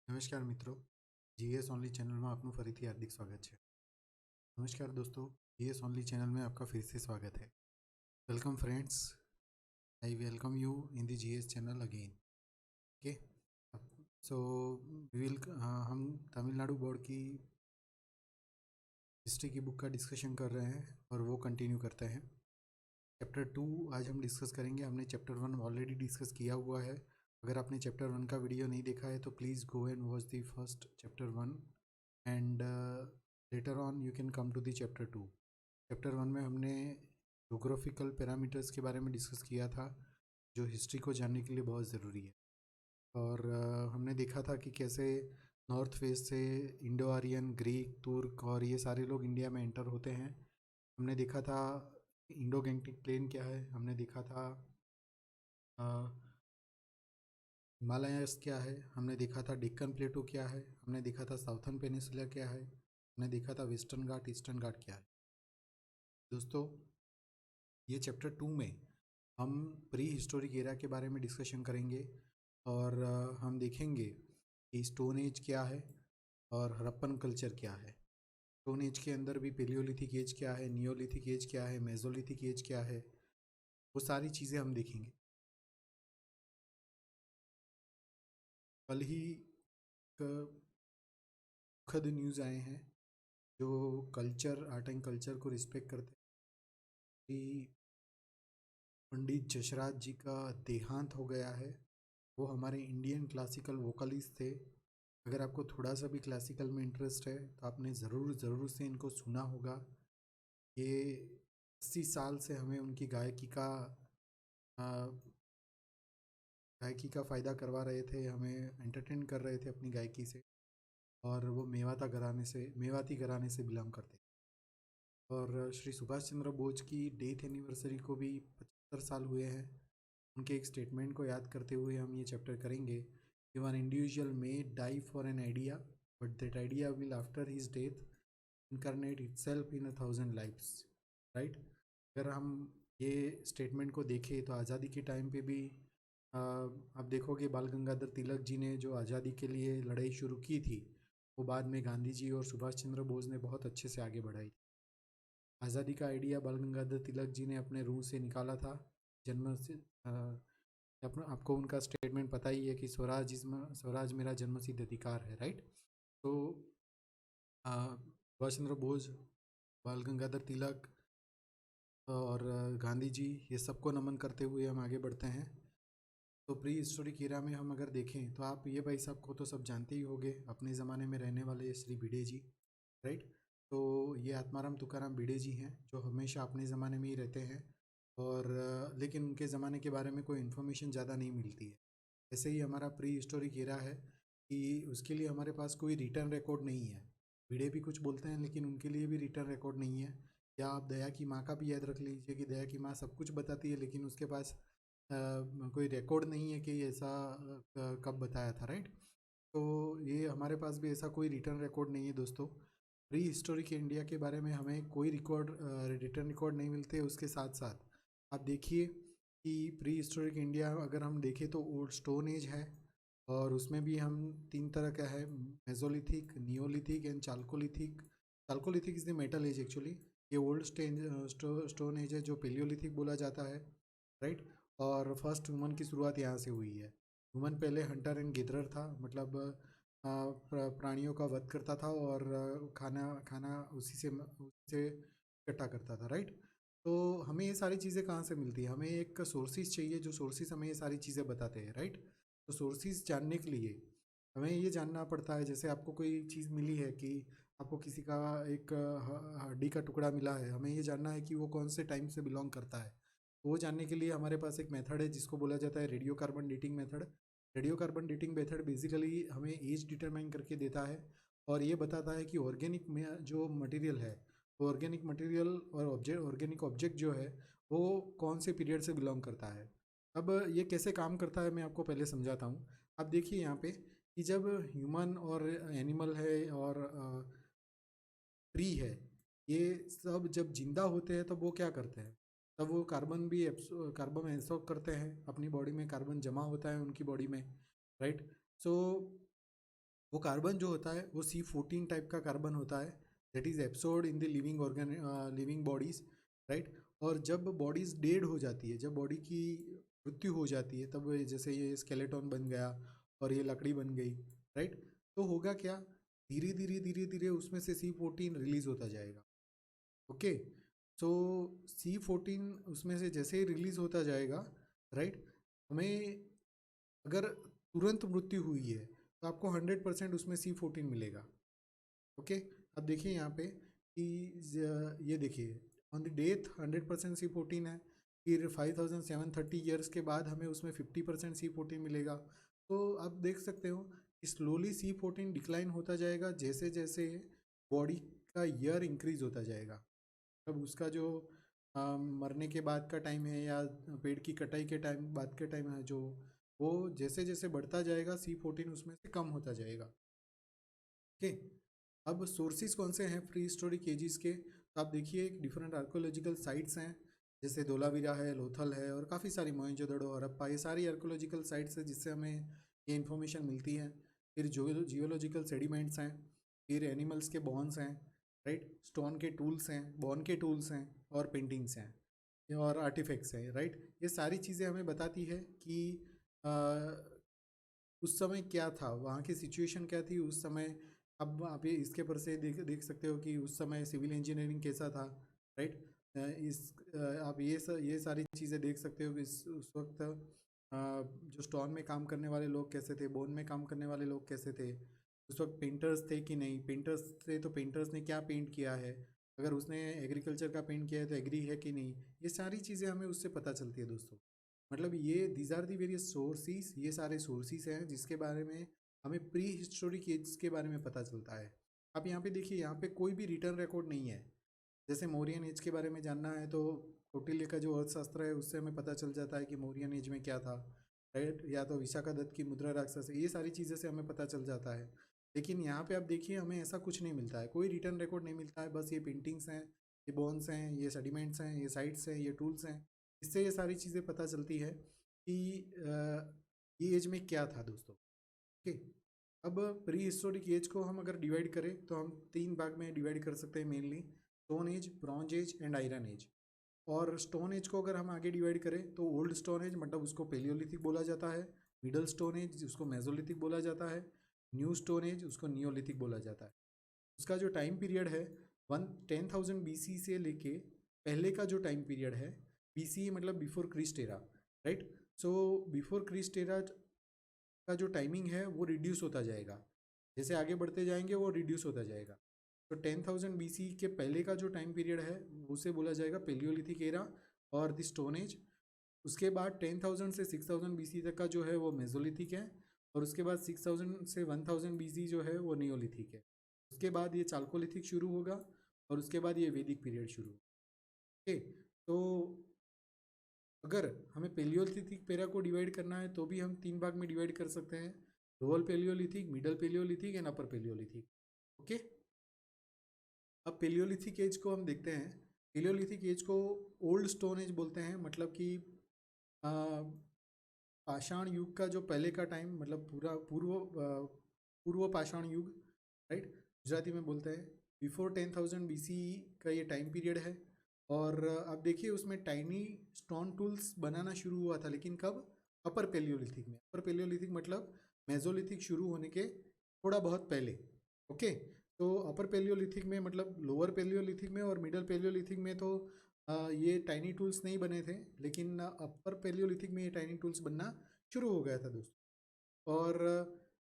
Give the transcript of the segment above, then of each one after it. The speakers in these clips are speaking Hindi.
નમસ્કાર મિત્રો, जीएस ओनली चैनल में आपનું ફરીથી હાર્દિક સ્વાગત છે। નમસ્કાર દોસ્તો, जीएस ओनली चैनल में आपका फिर से स्वागत है। Welcome friends, I welcome you in the GS channel again. Okay, so हम तमिलनाडु बोर्ड की हिस्ट्री की बुक का डिस्कशन कर रहे हैं और वो कंटिन्यू करते हैं। चैप्टर 2 आज हम डिस्कस करेंगे। हमने चैप्टर 1 ऑलरेडी डिस्कस किया हुआ है। अगर आपने चैप्टर 1 का वीडियो नहीं देखा है तो please go and watch the first chapter 1 and later on you can come to the chapter 2। Chapter 1 में हमने जोग्राफिकल पैरामीटर्स के बारे में डिस्कस किया था, जो हिस्ट्री को जानने के लिए बहुत ज़रूरी है। और हमने देखा था कि कैसे नॉर्थ वेस्ट से इंडो आर्यन, ग्रीक, तुर्क और ये सारे लोग इंडिया में एंटर होते हैं। हमने देखा था इंडो गैंगटिक प्लेन क्या है, हमने देखा था हिमालयस क्या है, हमने देखा था डेक्कन प्लेटू क्या है, हमने देखा था साउथर्न पेनिसुला क्या है, हमने देखा था वेस्टर्न घाट, ईस्टर्न घाट क्या है। दोस्तों, ये चैप्टर 2 में हम प्री हिस्टोरिक एरा के बारे में डिस्कशन करेंगे और हम देखेंगे कि स्टोन एज क्या है और हड़प्पन कल्चर क्या है। स्टोन एज के अंदर भी पेलियोलिथिक एज क्या है, नियोलिथिक एज क्या है, मेजोलिथिक एज क्या है, वो सारी चीज़ें हम देखेंगे। कल ही दुखद न्यूज़ आए हैं जो कल्चर, आर्ट एंड कल्चर को रिस्पेक्ट करते हैं कि पंडित जसराज जी का देहांत हो गया है। वो हमारे इंडियन क्लासिकल वोकलिस्ट थे। अगर आपको थोड़ा सा भी क्लासिकल में इंटरेस्ट है तो आपने ज़रूर से इनको सुना होगा। ये 80 साल से हमें उनकी गायकी का फ़ायदा करवा रहे थे, हमें एंटरटेन कर रहे थे अपनी गायकी से। और वो मेवाती घराने से बिलोंग करते। और श्री सुभाष चंद्र बोस की डेथ एनिवर्सरी को भी 75 साल हुए हैं। उनके एक स्टेटमेंट को याद करते हुए हम ये चैप्टर करेंगे। One individual may die for an idea but that idea will after his death incarnate itself in 1000 lifes. Right. अगर हम ये स्टेटमेंट को देखें तो आज़ादी के टाइम पे भी आप देखोगे बाल गंगाधर तिलक जी ने जो आज़ादी के लिए लड़ाई शुरू की थी, वो बाद में गांधी जी और सुभाष चंद्र बोस ने बहुत अच्छे से आगे बढ़ाई। आज़ादी का आइडिया बाल गंगाधर तिलक जी ने अपने रूह से निकाला था। जन्म से आपको उनका स्टेटमेंट पता ही है कि स्वराज मेरा जन्मसिद्ध अधिकार है। राइट। तो सुभाष चंद्र बोस, बाल गंगाधर तिलक और गांधी जी, ये सबको नमन करते हुए हम आगे बढ़ते हैं। तो प्री हिस्टोरिक एरा में हम अगर देखें तो आप ये भाई साहब को तो सब जानते ही होंगे, अपने ज़माने में रहने वाले श्री भिड़े जी। राइट। तो ये आत्माराम तुकाराम भिड़े जी हैं जो हमेशा अपने ज़माने में ही रहते हैं और लेकिन उनके ज़माने के बारे में कोई इन्फॉर्मेशन ज़्यादा नहीं मिलती है। ऐसे ही हमारा प्री हिस्टोरिक एरा है कि उसके लिए हमारे पास कोई रिटर्न रिकॉर्ड नहीं है। भिड़े भी कुछ बोलते हैं लेकिन उनके लिए भी रिटर्न रिकॉर्ड नहीं है। या आप दया की माँ का भी याद रख लीजिए कि दया की माँ सब कुछ बताती है लेकिन उसके पास कोई रिकॉर्ड नहीं है कि ऐसा कब बताया था। राइट। तो ये हमारे पास भी ऐसा कोई रिटर्न रिकॉर्ड नहीं है दोस्तों। प्री हिस्टोरिक इंडिया के बारे में हमें कोई रिटर्न रिकॉर्ड नहीं मिलते। उसके साथ साथ आप देखिए कि प्री हिस्टोरिक इंडिया अगर हम देखें तो ओल्ड स्टोन एज है और उसमें भी हम 3 तरह का है, mesolithic, neolithic and chalcolithic. Chalcolithic is the metal age actually. ये ओल्ड स्टोन एज है जो पेलियोलिथिक बोला जाता है। राइट। और फर्स्ट ह्यूमन की शुरुआत यहाँ से हुई है। ह्यूमन पहले हंटर एंड गेदरर था, मतलब प्राणियों का वध करता था और खाना खाना उसी से इकट्ठा करता था। राइट। तो हमें ये सारी चीज़ें कहाँ से मिलती है? हमें एक सोर्सेज चाहिए जो सोर्सेज हमें ये सारी चीज़ें बताते हैं। राइट। तो सोर्सेज जानने के लिए हमें ये जानना पड़ता है। जैसे आपको कोई चीज़ मिली है कि आपको किसी का एक हड्डी का टुकड़ा मिला है, हमें ये जानना है कि वो कौन से टाइम से बिलोंग करता है। वो जानने के लिए हमारे पास एक मेथड है जिसको बोला जाता है radio carbon dating method. Radio carbon dating method basically हमें एज डिटरमाइन करके देता है और ये बताता है कि ऑर्गेनिक में जो मटेरियल है, वो ऑर्गेनिक मटेरियल और ऑर्गेनिक ऑब्जेक्ट जो है वो कौन से पीरियड से बिलोंग करता है। अब ये कैसे काम करता है मैं आपको पहले समझाता हूँ। अब देखिए यहाँ पे कि जब ह्यूमन और एनिमल है और ट्री है, ये सब जब जिंदा होते हैं तो वो क्या करते हैं? तब वो कार्बन एब्सॉर्ब करते हैं अपनी बॉडी में, कार्बन जमा होता है उनकी बॉडी में। राइट। सो वो कार्बन जो होता है वो C14 टाइप का कार्बन होता है, that is absorbed in the living bodies, right. और जब बॉडीज़ डेड हो जाती है, जब बॉडी की मृत्यु हो जाती है, तब जैसे ये स्केलेटन बन गया और ये लकड़ी बन गई, राइट। तो होगा क्या, धीरे धीरे धीरे धीरे उसमें से C14 रिलीज़ होता जाएगा। ओके, सो C14 उसमें से जैसे ही रिलीज़ होता जाएगा, राइट, हमें अगर तुरंत मृत्यु हुई है तो आपको 100% उसमें C14 मिलेगा। ओके, अब देखिए यहाँ पे कि ये देखिए ऑन द डेथ 100% C14 है, फिर 5730 ईयर्स के बाद हमें उसमें 50% C14 मिलेगा। तो आप देख सकते हो कि स्लोली C14 डिक्लाइन होता जाएगा जैसे जैसे बॉडी का ईयर इंक्रीज होता जाएगा। अब उसका जो मरने के बाद का टाइम है या पेड़ की कटाई के टाइम बाद के टाइम है, जो वो जैसे जैसे बढ़ता जाएगा C14 उसमें से कम होता जाएगा। ओके, अब सोर्सेज कौन से हैं प्री हिस्टोरिक एजिस के, तो आप देखिए डिफरेंट आर्कोलॉजिकल साइट्स हैं, जैसे धोलावीरा है, लोथल है, और काफ़ी सारी मोहनजोदड़ो, हड़प्पा, ये सारी आर्कोलॉजिकल साइट्स हैं जिससे हमें ये इन्फॉर्मेशन मिलती है। फिर जियोलॉजिकल सेडिमेंट्स हैं, फिर एनिमल्स के बोन्स हैं, राइट, स्टोन के टूल्स हैं, बोन के टूल्स हैं, और पेंटिंग्स हैं और आर्टिफैक्ट्स हैं, राइट। ये सारी चीज़ें हमें बताती है कि उस समय क्या था, वहाँ की सिचुएशन क्या थी उस समय। अब आप ये इसके पर से देख सकते हो कि उस समय सिविल इंजीनियरिंग कैसा था, राइट। आप ये सारी चीज़ें देख सकते हो कि उस वक्त जो स्टोन में काम करने वाले लोग कैसे थे, बोन में काम करने वाले लोग कैसे थे, उस वक्त पेंटर्स थे कि नहीं, पेंटर्स थे तो पेंटर्स ने क्या पेंट किया है, अगर उसने एग्रीकल्चर का पेंट किया है तो एग्री है कि नहीं, ये सारी चीज़ें हमें उससे पता चलती है दोस्तों। मतलब ये these are the various sources, ये सारे सोर्सेज हैं जिसके बारे में हमें प्री हिस्टोरिक एज के बारे में पता चलता है। आप यहाँ पे देखिए, यहाँ पे कोई भी रिटर्न रिकॉर्ड नहीं है। जैसे मौर्यन एज के बारे में जानना है तो कौटिल्य का जो अर्थशास्त्र है उससे हमें पता चल जाता है कि मौर्यन एज में क्या था, राइट, या तो विशाखा दत्त की मुद्रा राक्षस, ये सारी चीज़ें से हमें पता चल जाता है। लेकिन यहाँ पे आप देखिए हमें ऐसा कुछ नहीं मिलता है, कोई रिटर्न रिकॉर्ड नहीं मिलता है, बस ये पेंटिंग्स हैं, ये बोन्स हैं, ये सेडिमेंट्स हैं, ये साइट्स हैं, ये टूल्स हैं, इससे ये सारी चीज़ें पता चलती है कि ये एज में क्या था दोस्तों। ओके, अब प्री हिस्टोरिक एज को हम अगर डिवाइड करें तो हम 3 भाग में डिवाइड कर सकते हैं mainly, stone age, bronze age and iron age. और स्टोन एज को अगर हम आगे डिवाइड करें तो ओल्ड स्टोन एज मतलब उसको पेलियोलिथिक बोला जाता है, मिडल स्टोन एज उसको मेजोलिथिक बोला जाता है, न्यू स्टोन एज उसको नियोलिथिक बोला जाता है। उसका जो टाइम पीरियड है 10,000 BC से लेके पहले का जो टाइम पीरियड है, BC मतलब before Christ era, right. So before Christ era का जो टाइमिंग है वो रिड्यूस होता जाएगा, जैसे आगे बढ़ते जाएंगे वो रिड्यूस होता जाएगा। तो 10,000 BC के पहले का जो टाइम पीरियड है उसे बोला जाएगा पेलियोलिथिक एरा और द स्टोन एज। उसके बाद 10,000 से 6,000 BC तक का जो है वो मेजोलिथिक है, और उसके बाद 6,000 से 1,000 BC जो है वो नियोलिथिक है। उसके बाद ये चाल्कोलिथिक शुरू होगा, और उसके बाद ये वैदिक पीरियड शुरू होगा। ओके, तो अगर हमें पेलियोलिथिक पेरा को डिवाइड करना है तो भी हम 3 भाग में डिवाइड कर सकते हैं, lower paleolithic, middle paleolithic and upper paleolithic. Okay, अब पेलियोलिथिक एज को हम देखते हैं। पेलियोलिथिक एज को ओल्ड स्टोन एज बोलते हैं, मतलब कि पाषाण युग का जो पहले का टाइम, मतलब पूरा पूर्व पाषाण युग, राइट, गुजराती में बोलते हैं। बिफोर 10,000 BC का ये टाइम पीरियड है। और आप देखिए उसमें टाइनी स्टोन टूल्स बनाना शुरू हुआ था, लेकिन कब, अपर पेलियोलिथिक में। अपर पेलियोलिथिक मतलब मेजोलिथिक शुरू होने के थोड़ा बहुत पहले। ओके, तो अपर पेलियोलिथिक में मतलब लोअर पेलियोलिथिक में और मिडल पेलियोलिथिक में तो ये टाइनी टूल्स नहीं बने थे, लेकिन अपर पेलियोलिथिक में ये टाइनी टूल्स बनना शुरू हो गया था दोस्तों। और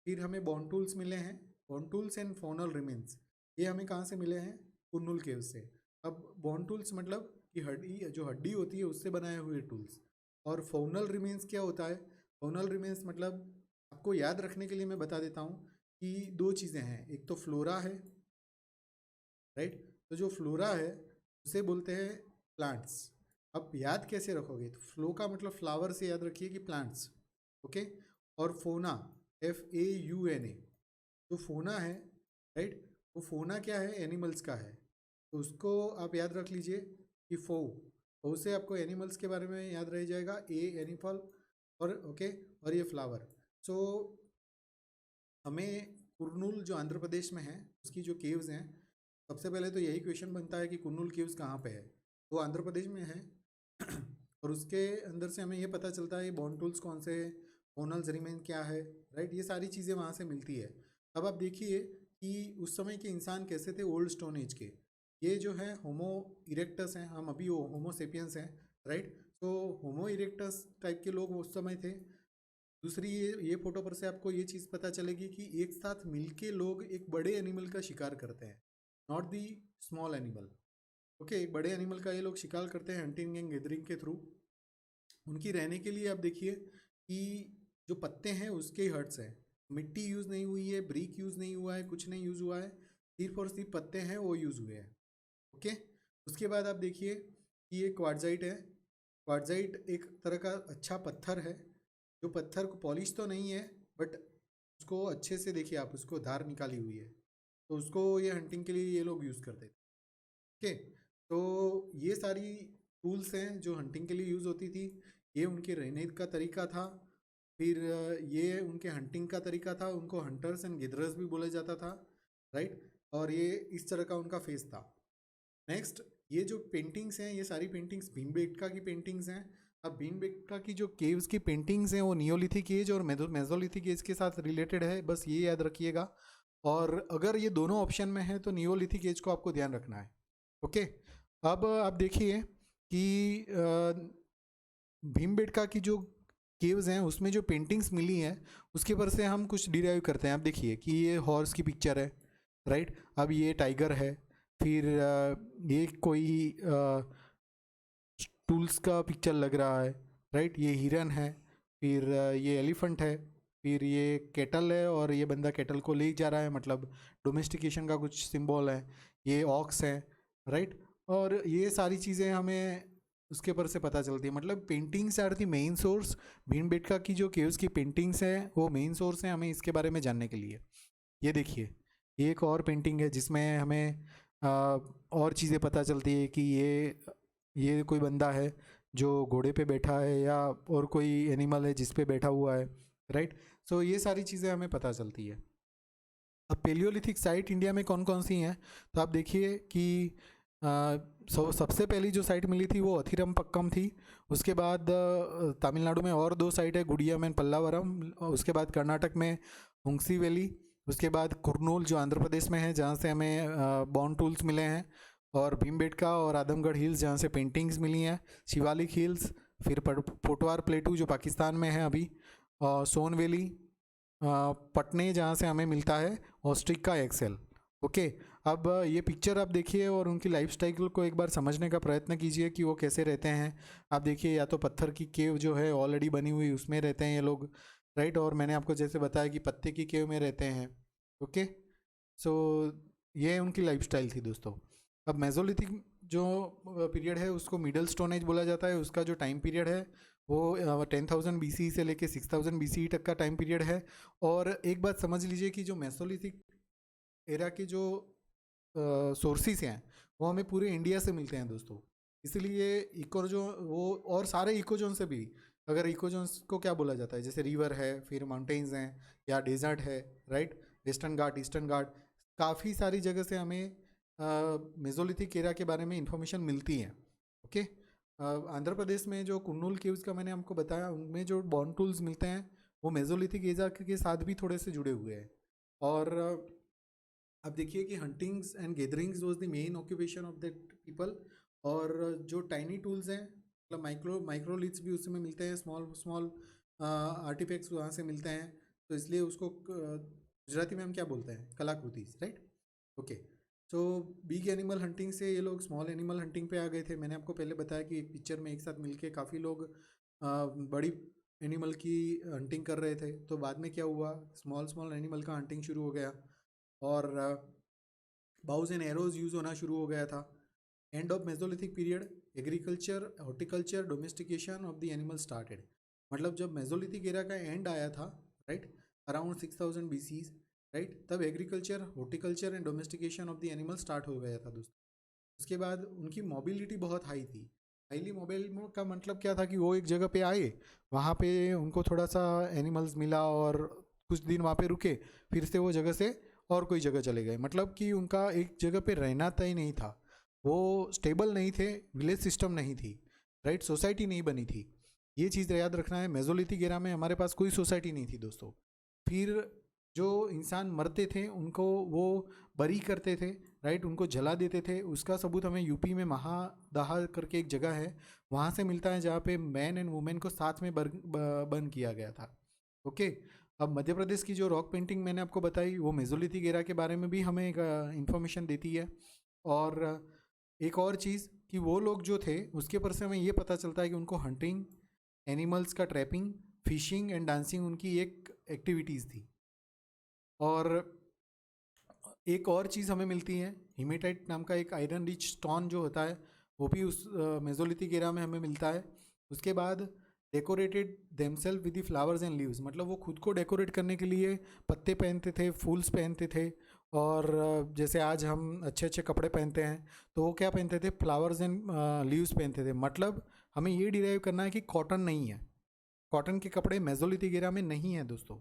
फिर हमें बॉन टूल्स मिले हैं, बॉन टूल्स एंड फोनल रिमेन्स, ये हमें कहाँ से मिले हैं, कुन्नुल केव से। अब बॉन टूल्स मतलब कि हड्डी, जो हड्डी होती है उससे बनाए हुए टूल्स। और फोनल रिमेन्स क्या होता है, फोनल रिमेन्स मतलब आपको याद रखने के लिए मैं बता देता हूँ कि 2 चीज़ें हैं, एक तो फ्लोरा है, राइट, तो जो फ्लोरा है उसे बोलते हैं प्लांट्स। अब याद कैसे रखोगे, तो फ्लो का मतलब फ्लावर से याद रखिए कि प्लांट्स। ओके, और फोना, FAUNA, जो फोना है, राइट, वो फोना क्या है, एनिमल्स का है, तो उसको आप याद रख लीजिए कि फो से आपको एनिमल्स के बारे में याद रह जाएगा, एनिमल, और ओके, और ये फ्लावर। सो हमें कुरनूल जो आंध्र प्रदेश में है उसकी जो केव्स हैं, सबसे पहले तो यही क्वेश्चन बनता है कि कुरनूल केव्स कहाँ पे है। वो आंध्र प्रदेश में है और उसके अंदर से हमें ये पता चलता है बॉन टूल्स कौन से हैं, ओनल्स रिमेन क्या है, राइट, ये सारी चीज़ें वहाँ से मिलती है। अब आप देखिए कि उस समय के इंसान कैसे थे ओल्ड स्टोन एज के। ये जो है होमो इरेक्टस हैं, हम अभी वो होमो सेपियंस हैं, राइट। तो होमो इरेक्टस टाइप के लोग उस समय थे। दूसरी ये फोटो पर से आपको ये चीज़ पता चलेगी कि एक साथ मिलके लोग एक बड़े एनिमल का शिकार करते हैं, not the small animal. Okay, एक बड़े एनिमल का ये लोग शिकार करते हैं हंटिंग एंड गैदरिंग के थ्रू। उनकी रहने के लिए आप देखिए कि जो पत्ते हैं उसके हट्स हैं, मिट्टी यूज़ नहीं हुई है, ब्रिक यूज़ नहीं हुआ है, कुछ नहीं यूज़ हुआ है, सिर्फ और सिर्फ पत्ते हैं वो यूज़ हुए हैं। ओके, उसके बाद आप देखिए कि ये क्वार्ट्ज़ाइट है। क्वार्ट्ज़ाइट एक तरह का अच्छा पत्थर है, जो पत्थर को पॉलिश तो नहीं है बट उसको अच्छे से देखिए आप, उसको धार निकाली हुई है, तो उसको ये हंटिंग के लिए ये लोग यूज़ करते थे। ओके, तो ये सारी टूल्स हैं जो हंटिंग के लिए यूज़ होती थी। ये उनके रहने का तरीका था। फिर ये उनके हंटिंग का तरीका था, उनको हंटर्स एंड गिदरर्स भी बोला जाता था, राइट। और ये इस तरह का उनका फेस था। नेक्स्ट, ये जो पेंटिंग्स हैं ये सारी पेंटिंग्स भीमबेटका की पेंटिंग्स हैं। अब भीमबेटका की जो केव्स की पेंटिंग्स हैं वो नियोलिथिक एज और मेसोलिथिक एज के साथ रिलेटेड है, बस ये याद रखिएगा। और अगर ये दोनों ऑप्शन में है तो नियोलिथिक एज को आपको ध्यान रखना है। ओके, अब आप देखिए कि भीमबेटका की जो केव्स हैं उसमें जो पेंटिंग्स मिली हैं उसके पर से हम कुछ डिराइव करते हैं। आप देखिए कि ये हॉर्स की पिक्चर है, राइट। अब ये टाइगर है, फिर ये कोई टूल्स का पिक्चर लग रहा है, राइट। ये हिरन है, फिर ये एलिफेंट है, फिर ये केटल है और ये बंदा केटल को ले जा रहा है, मतलब डोमेस्टिकेशन का कुछ सिंबल है। ये ऑक्स है, राइट। और ये सारी चीज़ें हमें उसके पर से पता चलती है, मतलब paintings are the main source. Bhimbetka की जो केव्स की पेंटिंग्स हैं वो मेन सोर्स हैं हमें इसके बारे में जानने के लिए। ये देखिए, ये एक और पेंटिंग है जिसमें हमें और चीज़ें पता चलती है कि ये कोई बंदा है जो घोड़े पे बैठा है या और कोई एनिमल है जिस पे बैठा हुआ है, राइट। सो ये सारी चीज़ें हमें पता चलती है। अब पेलियोलिथिक साइट इंडिया में कौन कौन सी हैं, तो आप देखिए कि सबसे पहली जो साइट मिली थी वो अथिरम पक्कम थी। उसके बाद तमिलनाडु में और दो साइट है, गुडियम एंड पल्लावरम। उसके बाद कर्नाटक में हुंसी वैली। उसके बाद कुरनूल जो आंध्र प्रदेश में है जहाँ से हमें बॉन टूल्स मिले हैं, और भीमबेटका और आदमगढ़ हिल्स जहाँ से पेंटिंग्स मिली हैं, शिवालिक हिल्स, फिर पोटवार प्लेटू जो पाकिस्तान में है अभी, सोन वैली, पटने जहाँ से हमें मिलता है ऑस्ट्रिक का एक्सेल। ओके, अब ये पिक्चर आप देखिए और उनकी लाइफस्टाइल को एक बार समझने का प्रयत्न कीजिए कि वो कैसे रहते हैं। आप देखिए, या तो पत्थर की केव जो है ऑलरेडी बनी हुई उसमें रहते हैं ये लोग, राइट। और मैंने आपको जैसे बताया कि पत्ते की केव में रहते हैं। ओके, सो ये उनकी लाइफस्टाइल थी दोस्तों। अब मेसोलिथिक जो पीरियड है उसको मिडल स्टोन एज बोला जाता है। उसका जो टाइम पीरियड है वो 10,000 BC से लेके 6,000 BC तक का टाइम पीरियड है। और एक बात समझ लीजिए कि जो मेसोलिथिक एरा के जो सोर्सेस हैं वो हमें पूरे इंडिया से मिलते हैं दोस्तों। इसलिए इकोजोन वो और सारे इकोजोन से भी, अगर इकोजोन्स को क्या बोला जाता है, जैसे रिवर है, फिर माउंटेन्स हैं या डेजर्ट है, राइट, वेस्टर्न घाट, ईस्टर्न घाट, काफ़ी सारी जगह से हमें मेसोलिथिक एरा के बारे में इंफॉर्मेशन मिलती है। ओके, आंध्र प्रदेश में जो कुन्नूल केव्स का मैंने आपको बताया उनमें जो बॉन टूल्स मिलते हैं वो मेसोलिथिक एरा के साथ भी थोड़े से जुड़े हुए हैं। और अब देखिए कि huntings and gatherings was the main occupation of the people. और जो टाइनी टूल्स हैं, मतलब माइक्रोलिथ्स भी उसमें मिलते हैं, स्मॉल स्मॉल आर्टिफैक्ट्स वहाँ से मिलते हैं। तो इसलिए उसको गुजराती में हम क्या बोलते हैं, कलाकृति, राइट। ओके, तो बिग एनिमल हंटिंग से ये लोग स्मॉल एनिमल हंटिंग पे आ गए थे। मैंने आपको पहले बताया कि एक पिक्चर में एक साथ मिलके काफ़ी लोग बड़ी एनिमल की हंटिंग कर रहे थे। तो बाद में क्या हुआ, स्मॉल स्मॉल एनिमल का हंटिंग शुरू हो गया और बाउज एंड एरोज यूज़ होना शुरू हो गया था। End of Mesolithic period, agriculture, horticulture, domestication of the animal started. मतलब जब मेसोलिथिक एरा का एंड आया था, राइट, अराउंड 6,000 BC, राइट, तब agriculture, horticulture and domestication of the animal start हो गया था दोस्तों। उसके बाद उनकी मोबिलिटी बहुत हाई थी। हाईली मोबाइल का मतलब क्या था कि वो एक जगह पे आए, वहाँ पे उनको थोड़ा सा एनिमल्स मिला और कुछ दिन वहाँ पे रुके, फिर से वो जगह से और कोई जगह चले गए। मतलब कि उनका एक जगह पे रहना तय नहीं था, वो स्टेबल नहीं थे, विलेज सिस्टम नहीं थी, राइट, सोसाइटी नहीं बनी थी। ये चीज़ याद रखना है। मेसोलिथिक एरा में हमारे पास कोई सोसाइटी नहीं थी दोस्तों। फिर जो इंसान मरते थे उनको वो बरी करते थे, राइट, उनको जला देते थे। उसका सबूत हमें यूपी में महादाह करके एक जगह है, वहाँ से मिलता है, जहाँ पे मैन एंड वुमेन को साथ में बर्न किया गया था। ओके। अब मध्य प्रदेश की जो रॉक पेंटिंग मैंने आपको बताई, वो मेसोलिथिक एरा के बारे में भी हमें एक इंफॉर्मेशन देती है। और एक और चीज़ कि वो लोग जो थे उसके ऊपर से हमें ये पता चलता है कि उनको हंटिंग, एनिमल्स का ट्रैपिंग, फिशिंग एंड डांसिंग उनकी एक एक्टिविटीज़ थी। और एक और चीज़ हमें मिलती है, हीमेटाइट नाम का एक आयरन रिच स्टोन जो होता है, वो भी उस मेसोलिथिक एरा में हमें मिलता है। उसके बाद decorated themselves with the flowers and leaves, मतलब वो खुद को डेकोरेट करने के लिए पत्ते पहनते थे, फूल्स पहनते थे। और जैसे आज हम अच्छे अच्छे कपड़े पहनते हैं, तो वो क्या पहनते थे, फ्लावर्स एंड लीव्स पहनते थे। मतलब हमें ये डिराइव करना है कि कॉटन नहीं है, कॉटन के कपड़े मेसोलिथिक एरा में नहीं है दोस्तों।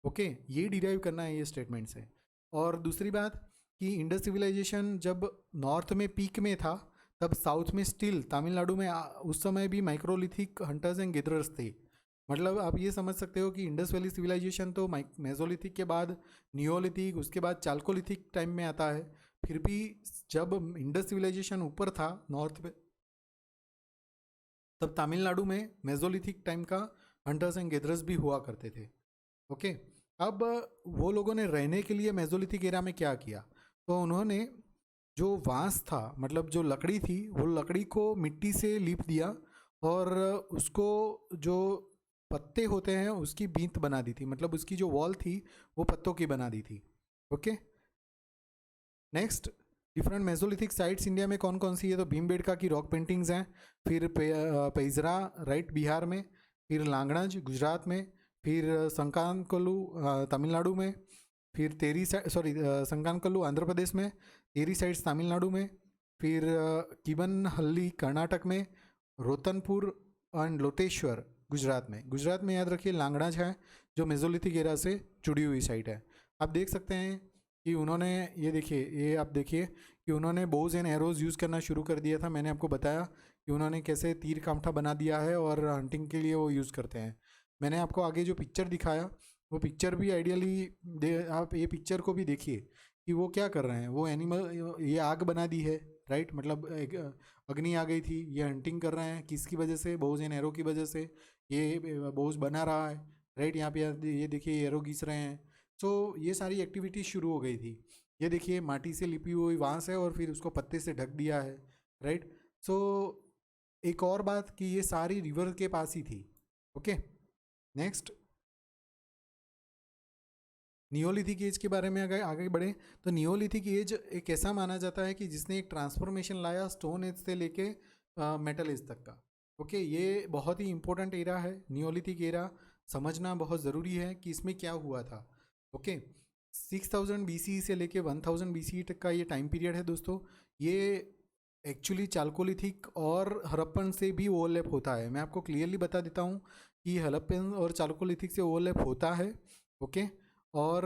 ओके, ये डिराइव करना है ये स्टेटमेंट से। और दूसरी बात कि इंडस सिविलाइजेशन जब नॉर्थ में पीक में था, तब साउथ में स्टिल तमिलनाडु में उस समय भी माइक्रोलिथिक हंटर्स एंड गेदरर्स थे। मतलब आप ये समझ सकते हो कि इंडस वैली सिविलाइजेशन तो मेसोलिथिक के बाद नियोलिथिक, उसके बाद चाल्कोलिथिक टाइम में आता है। फिर भी जब इंडस सिविलाइजेशन ऊपर था नॉर्थ में, तब तमिलनाडु में मेसोलिथिक टाइम का हंटर्स एंड गेदरर्स भी हुआ करते थे। ओके। अब वो लोगों ने रहने के लिए मेसोलिथिक एरा में क्या किया, तो उन्होंने जो बांस था, मतलब जो लकड़ी थी, वो लकड़ी को मिट्टी से लीप दिया और उसको जो पत्ते होते हैं उसकी बींत बना दी थी। मतलब उसकी जो वॉल थी वो पत्तों की बना दी थी। Okay. Next, different Mesolithic sites India में कौन कौन सी है, तो भीमबेडका की रॉक पेंटिंग्स हैं, फिर पेजरा, राइट, बिहार में, फिर लांगणज गुजरात में, फिर संकानकोलू तमिलनाडु में, फिर संकानकोलू आंध्र प्रदेश में, तेरी साइड्स तमिलनाडु में, फिर किबनहल्ली कर्नाटक में, रोतनपुर एंड लोतेश्वर गुजरात में याद रखिए लांगड़ाज है, जो मेसोलिथिक एरा से जुड़ी हुई साइट है। आप देख सकते हैं कि उन्होंने, ये देखिए, ये आप देखिए कि उन्होंने बोज एंड एरोज़ यूज़ करना शुरू कर दिया था। मैंने आपको बताया कि उन्होंने कैसे तीर कामठा बना दिया है और हंटिंग के लिए वो यूज़ करते हैं। मैंने आपको आगे जो पिक्चर दिखाया, वो पिक्चर भी आइडियली आप ये पिक्चर को भी देखिए कि वो क्या कर रहे हैं। वो एनिमल, ये आग बना दी है, राइट, मतलब एक अग्नि आ गई थी, ये हंटिंग कर रहे हैं, किसकी वजह से, बोज एंड एरो की वजह से। ये बोज बना रहा है, राइट, यहाँ पे ये देखिए एरो घिस रहे हैं। सो ये सारी एक्टिविटी शुरू हो गई थी। ये देखिए माटी से लिपी हुई बांस है और फिर उसको पत्ते से ढक दिया है, राइट। सो एक और बात कि ये सारी रिवर के पास ही थी। ओके। नेक्स्ट, नियोलिथिक एज के बारे में अगर आगे बढ़े, तो नियोलिथिक एज एक ऐसा माना जाता है कि जिसने एक ट्रांसफॉर्मेशन लाया स्टोन एज से लेके मेटल एज तक का। ओके, ये बहुत ही इंपॉर्टेंट एरा है नियोलिथिक एरा, समझना बहुत ज़रूरी है कि इसमें क्या हुआ था। ओके, 6000 BCE से लेके 1000 BCE तक का ये टाइम पीरियड है दोस्तों। ये एक्चुअली चाल्कोलिथिक और हड़प्पन से भी ओवरलैप होता है। मैं आपको क्लियरली बता देता हूँ कि हड़प्पन और चाल्कोलिथिक से ओवरलैप होता है। ओके। और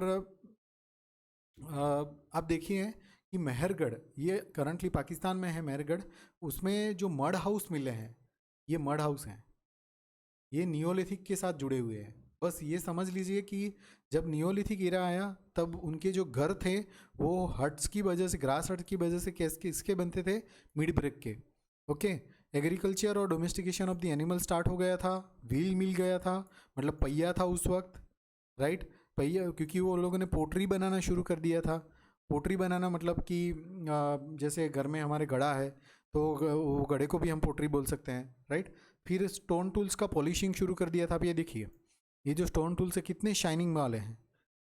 आप देखिए कि मेहरगढ़, ये करंटली पाकिस्तान में है मेहरगढ़, उसमें जो मड हाउस मिले हैं, ये मड हाउस हैं, ये नियोलिथिक के साथ जुड़े हुए हैं। बस ये समझ लीजिए कि जब नियोलिथिक एरा आया, तब उनके जो घर थे वो हट्स की वजह से, ग्रास हट की वजह से किसके बनते थे, मिड ब्रेक के। ओके। एग्रीकल्चर और domestication of the animal start हो गया था, व्हील मिल गया था, मतलब पहिया था उस वक्त, राइट, पहिया, क्योंकि वो लोगों ने पोट्री बनाना शुरू कर दिया था। पोट्री बनाना मतलब कि जैसे घर में हमारे घड़ा है, तो वो घड़े को भी हम पोट्री बोल सकते हैं, राइट। फिर स्टोन टूल्स का पॉलिशिंग शुरू कर दिया था। अब ये देखिए, ये जो स्टोन टूल्स है कितने शाइनिंग वाले हैं,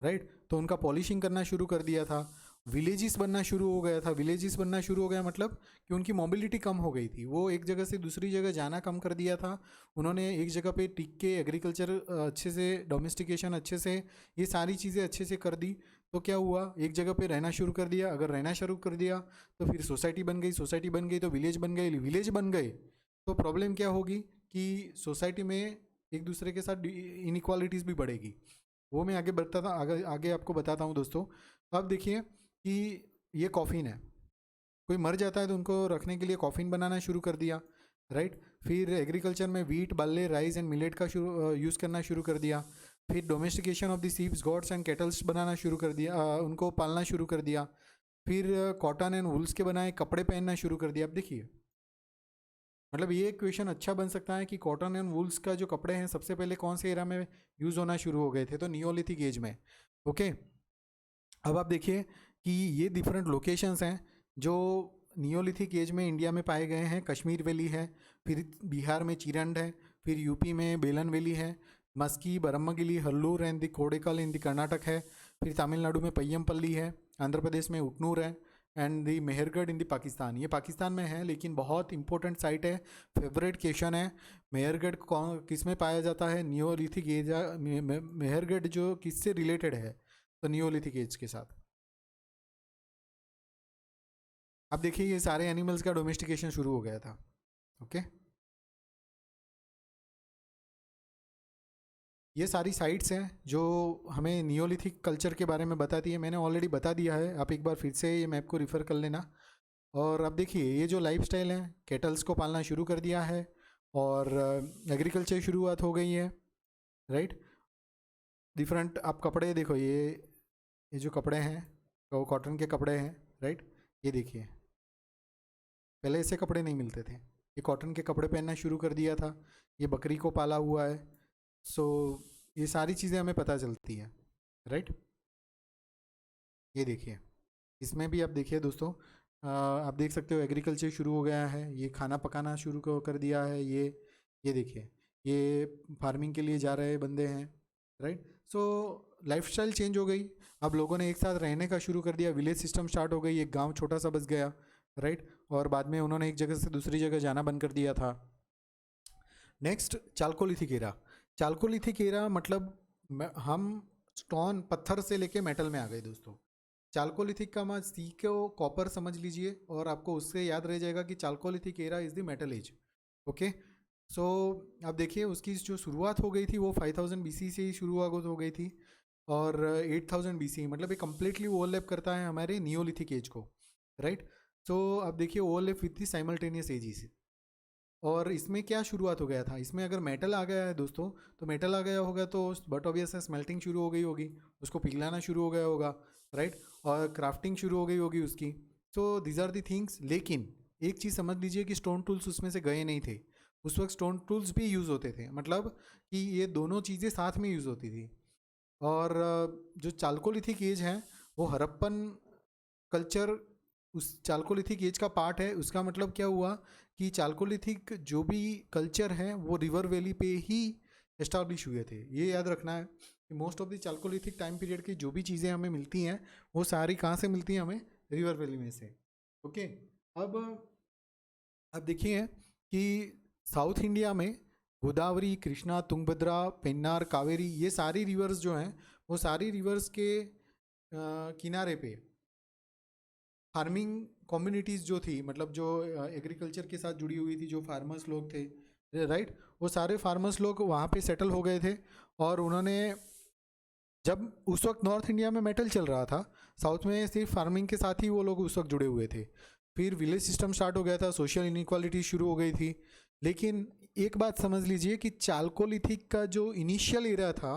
राइट, तो उनका पॉलिशिंग करना शुरू कर दिया था। विलेजेस बनना शुरू हो गया था। विलेजेस बनना शुरू हो गया मतलब कि उनकी मोबिलिटी कम हो गई थी, वो एक जगह से दूसरी जगह जाना कम कर दिया था। उन्होंने एक जगह पे टिक के एग्रीकल्चर अच्छे से, डोमेस्टिकेशन अच्छे से, ये सारी चीज़ें अच्छे से कर दी। तो क्या हुआ, एक जगह पे रहना शुरू कर दिया। अगर रहना शुरू कर दिया तो फिर सोसाइटी बन गई, सोसाइटी बन गई तो विलेज बन गए, विलेज बन गए तो प्रॉब्लम क्या होगी कि सोसाइटी में एक दूसरे के साथ इनइक्वालिटीज़ भी बढ़ेगी। वो मैं आगे बताता आगे आगे आपको बताता हूँ दोस्तों। अब देखिए कि ये कॉफ़ीन है, कोई मर जाता है तो उनको रखने के लिए कॉफ़ीन बनाना शुरू कर दिया, राइट। फिर एग्रीकल्चर में wheat, barley, rice and millet का यूज़ करना शुरू कर दिया। फिर domestication of the sheeps, goats and cattles बनाना शुरू कर दिया, उनको पालना शुरू कर दिया। फिर कॉटन एंड वुल्स के बनाए कपड़े पहनना शुरू कर दिया। अब देखिए, मतलब ये क्वेश्चन अच्छा बन सकता है कि कॉटन एंड वुल्स का जो कपड़े हैं सबसे पहले कौन से एरा में यूज़ होना शुरू हो गए थे, तो नियोलिथिक एज में। ओके, अब आप देखिए कि ये डिफरेंट लोकेशंस हैं जो नियोलिथिक एज में इंडिया में पाए गए हैं। कश्मीर वैली है, फिर बिहार में चिरंड है, फिर यूपी में बेलन वैली है, Maski, Brahmagiri, Hallur and the Kodekal in the Karnataka है, फिर तमिलनाडु में पय्यमपल्ली है, आंध्र प्रदेश में उटनूर है, एंड दी मेहरगढ़ इन दी पाकिस्तान। ये पाकिस्तान में है लेकिन बहुत इंपॉर्टेंट साइट है, फेवरेट क्वेश्चन है। मेहरगढ़ कौन किस में पाया जाता है? Neolithic age. मेहरगढ़ जो किससे रिलेटेड है? तो नियोलिथिक एज के साथ। अब देखिए ये सारे एनिमल्स का डोमेस्टिकेशन शुरू हो गया था। ओके, ये सारी साइट्स हैं जो हमें नियोलिथिक कल्चर के बारे में बताती है। मैंने ऑलरेडी बता दिया है, आप एक बार फिर से ये मैप को रिफ़र कर लेना। और अब देखिए ये जो लाइफस्टाइल है, केटल्स को पालना शुरू कर दिया है और एग्रीकल्चर शुरुआत हो गई है, राइट। डिफरेंट आप कपड़े देखो, ये जो कपड़े हैं वो कॉटन के कपड़े हैं, राइट। ये देखिए पहले ऐसे कपड़े नहीं मिलते थे, ये कॉटन के कपड़े पहनना शुरू कर दिया था। ये बकरी को पाला हुआ है। सो ये सारी चीज़ें हमें पता चलती है, राइट। ये देखिए इसमें भी आप देखिए दोस्तों, आप देख सकते हो एग्रीकल्चर शुरू हो गया है, ये खाना पकाना शुरू कर दिया है। ये देखिए ये फार्मिंग के लिए जा रहे बंदे हैं, राइट। सो लाइफस्टाइल चेंज हो गई, अब लोगों ने एक साथ रहने का शुरू कर दिया, विलेज सिस्टम स्टार्ट हो गई, एक गांव छोटा सा बस गया, राइट। और बाद में उन्होंने एक जगह से दूसरी जगह जाना बंद कर दिया था। Next chalcolithic era. Chalcolithic era मतलब हम स्टोन पत्थर से लेके मेटल में आ गए दोस्तों। चाल्कोलिथिक का मैं सी को कॉपर समझ लीजिए और आपको उससे याद रह जाएगा कि chalcolithic era is the metal age. Okay, so अब देखिए उसकी जो शुरुआत हो गई थी वो 5000 BC से ही शुरुआत हो गई थी और 8000 BC, मतलब ये कम्प्लीटली ओवरलैप करता है हमारे नियोलिथिक एज को, राइट। सो अब देखिए overlap with the simultaneous ages. और इसमें क्या शुरुआत हो गया था, इसमें अगर मेटल आ गया है दोस्तों, तो मेटल आ गया होगा तो बट ऑब्वियस है स्मेल्टिंग शुरू हो गई होगी, उसको पिघलाना शुरू हो गया होगा, राइट। और क्राफ्टिंग शुरू हो गई होगी उसकी। So these are the things. लेकिन एक चीज़ समझ लीजिए कि स्टोन टूल्स उसमें से गए नहीं थे। उस वक्त स्टोन टूल्स भी यूज़ होते थे, मतलब कि ये दोनों चीज़ें साथ में यूज़ होती थी। और जो चाल्कोलिथिक एज है वो हड़प्पन कल्चर उस चाल्कोलिथिक एज का पार्ट है। उसका मतलब क्या हुआ कि चाल्कोलिथिक जो भी कल्चर है वो रिवर वैली पे ही एस्टाब्लिश हुए थे। ये याद रखना है कि most of the chalcolithic time period की जो भी चीज़ें हमें मिलती हैं वो सारी कहाँ से मिलती हैं? हमें रिवर वैली में से। ओके, अब देखिए कि साउथ इंडिया में गोदावरी, कृष्णा, तुंगभद्रा, पेन्नार, कावेरी, ये सारी रिवर्स जो हैं वो सारी रिवर्स के किनारे पे फार्मिंग कम्युनिटीज़ जो थी, मतलब जो एग्रीकल्चर के साथ जुड़ी हुई थी, जो फार्मर्स लोग थे, राइट, वो सारे फार्मर्स लोग वहाँ पे सेटल हो गए थे। और उन्होंने जब उस वक्त नॉर्थ इंडिया में मेटल चल रहा था, साउथ में सिर्फ फार्मिंग के साथ ही वो लोग उस वक्त जुड़े हुए थे। फिर विलेज सिस्टम स्टार्ट हो गया था, सोशल इनइक्वालिटी शुरू हो गई थी। लेकिन एक बात समझ लीजिए कि चाल्कोलिथिक का जो इनिशियल एरिया था,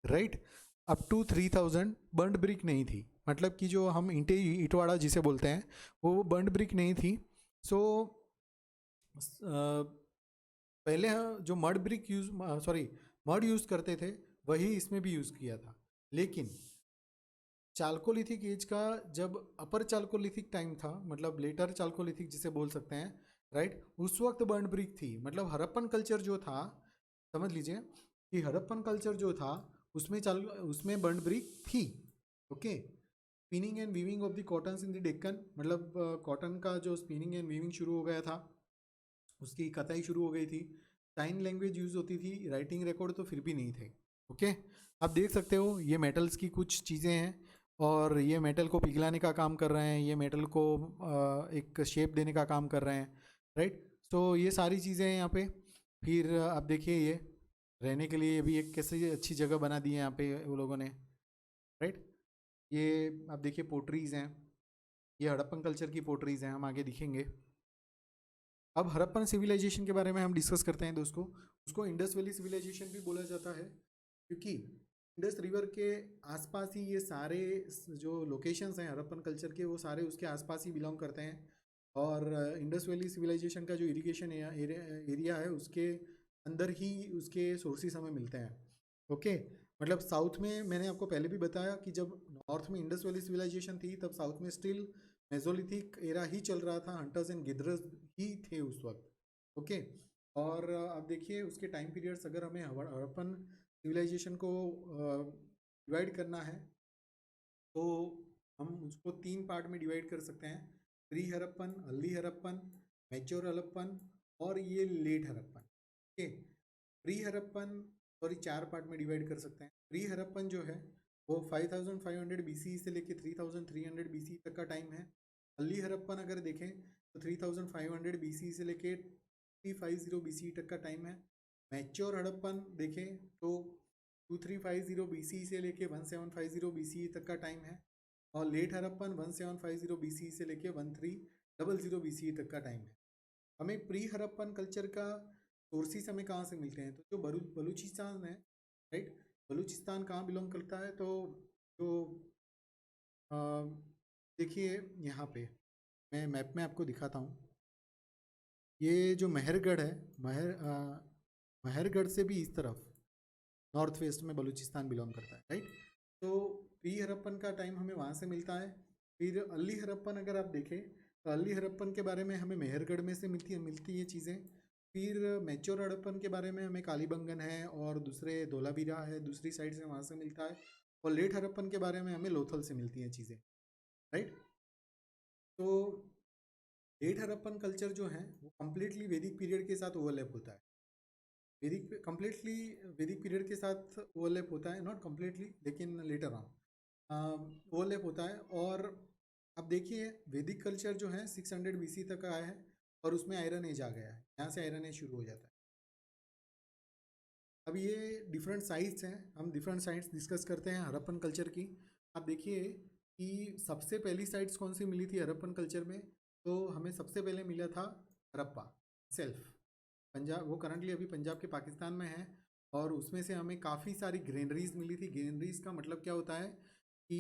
right, up to 3000 burned brick नहीं थी, मतलब कि जो हम ईंटे ईंटवाड़ा जिसे बोलते हैं वो बर्न्ड ब्रिक नहीं थी। सो पहले जो mud brick use sorry mud use करते थे वही इसमें भी यूज़ किया था। लेकिन चाल्कोलिथिक एज का जब अपर चाल्कोलिथिक टाइम था, मतलब लेटर चाल्कोलिथिक जिसे बोल सकते हैं, राइट, उस वक्त बर्न्ड ब्रिक थी। मतलब हड़प्पन कल्चर जो था, समझ लीजिए कि हड़प्पन कल्चर जो था उसमें बर्न्ड ब्रिक थी। Okay, spinning and weaving of the cottons in the Deccan, मतलब कॉटन का जो स्पिनिंग एंड वीविंग शुरू हो गया था, उसकी कताई शुरू हो गई थी। साइन लैंग्वेज यूज़ होती थी, राइटिंग रिकॉर्ड तो फिर भी नहीं थे। ओके, आप देख सकते हो ये मेटल्स की कुछ चीज़ें हैं और ये मेटल को पिघलाने का काम कर रहे हैं, ये मेटल को एक शेप देने का काम कर रहे हैं, राइट। तो ये सारी चीज़ें हैं यहाँ पे। फिर आप देखिए ये, रहने के लिए भी एक कैसे अच्छी जगह बना दी है यहाँ पे वो लोगों ने, राइट। ये आप देखिए पोट्रीज़ हैं, ये हड़प्पन कल्चर की पोट्रीज़ हैं, हम आगे दिखेंगे। अब हड़प्पन सिविलाइजेशन के बारे में हम डिस्कस करते हैं दोस्तों। उसको इंडस वैली सिविलाइजेशन भी बोला जाता है, क्योंकि इंडस रिवर के आसपास ही ये सारे जो लोकेशंस हैं हड़प्पन कल्चर के, वो सारे उसके आसपास ही बिलोंग करते हैं। और इंडस वैली सिविलाइजेशन का जो इरिगेशन एरिया है उसके अंदर ही उसके सोर्सेस हमें मिलते हैं। ओके, मतलब साउथ में मैंने आपको पहले भी बताया कि जब नॉर्थ में इंडस वैली सिविलाइजेशन थी तब साउथ में स्टिल मेजोलिथिक एरा ही चल रहा था, हंटर्स एंड गिदरर्स ही थे उस वक्त। ओके, और आप देखिए उसके टाइम पीरियड्स, अगर हमें हड़प्पन सिविलाइजेशन को डिवाइड करना है तो हम उसको 3 पार्ट में डिवाइड कर सकते हैं: pre Harappan, early Harappan, mature Harappan और ये late Harappan. Okay, pre Harappan sorry 4 part में डिवाइड कर सकते हैं। प्री हड़प्पन जो है वो 5500 BC से लेके 3300 BC तक का टाइम है। अर्ली हड़प्पन अगर देखें तो 3500 BC से लेके 350 BC तक का टाइम है। मैच्योर हड़प्पन देखें तो 2350 BC से लेके 1750 BC तक का टाइम है। और लेट हड़प्पन 1750 BC से लेके 1300 BC तक का टाइम है। हमें प्री हड़प्पन कल्चर का सोर्सेस हमें कहाँ से मिलते हैं, तो जो बलूचिस्तान है, राइट, बलूचिस्तान कहाँ बिलोंग करता है, तो जो देखिए यहाँ पे मैं मैप में आपको दिखाता हूँ। ये जो मेहरगढ़ है, मेहरगढ़ से भी इस तरफ नॉर्थ वेस्ट में बलूचिस्तान बिलोंग करता है, राइट। तो प्री हड़प्पन का टाइम हमें वहाँ से मिलता है। फिर अर्ली हड़प्पन अगर आप देखें तो अर्ली हड़प्पन के बारे में हमें मेहरगढ़ में से मिलती ये चीज़ें। फिर मैच्योर हड़प्पन के बारे में हमें कालीबंगन है और दूसरे धोलावीरा है, दूसरी साइड से वहाँ से मिलता है। और लेट हड़प्पन के बारे में हमें लोथल से मिलती हैं चीज़ें, राइट। तो लेट हड़प्पन कल्चर जो है वो कम्प्लीटली वैदिक पीरियड के साथ ओवरलैप होता है। कम्प्लीटली वैदिक पीरियड के साथ ओवरलैप होता है, नॉट कम्प्लीटली लेकिन लेटर ऑन ओवरलैप होता है। और अब देखिए वैदिक कल्चर जो है 600 BC तक आया है और उसमें आयरन एज आ गया है, यहाँ से आयरन एज शुरू हो जाता है। अब ये डिफरेंट साइट्स हैं, हम डिफरेंट साइट्स डिस्कस करते हैं हड़प्पन कल्चर की। आप देखिए कि सबसे पहली साइट्स कौन सी मिली थी हड़प्पन कल्चर में, तो हमें सबसे पहले मिला था हड़प्पा सेल्फ, पंजाब, वो करंटली अभी पंजाब के पाकिस्तान में है। और उसमें से हमें काफ़ी सारी ग्रेनरीज मिली थी। ग्रेनरीज का मतलब क्या होता है कि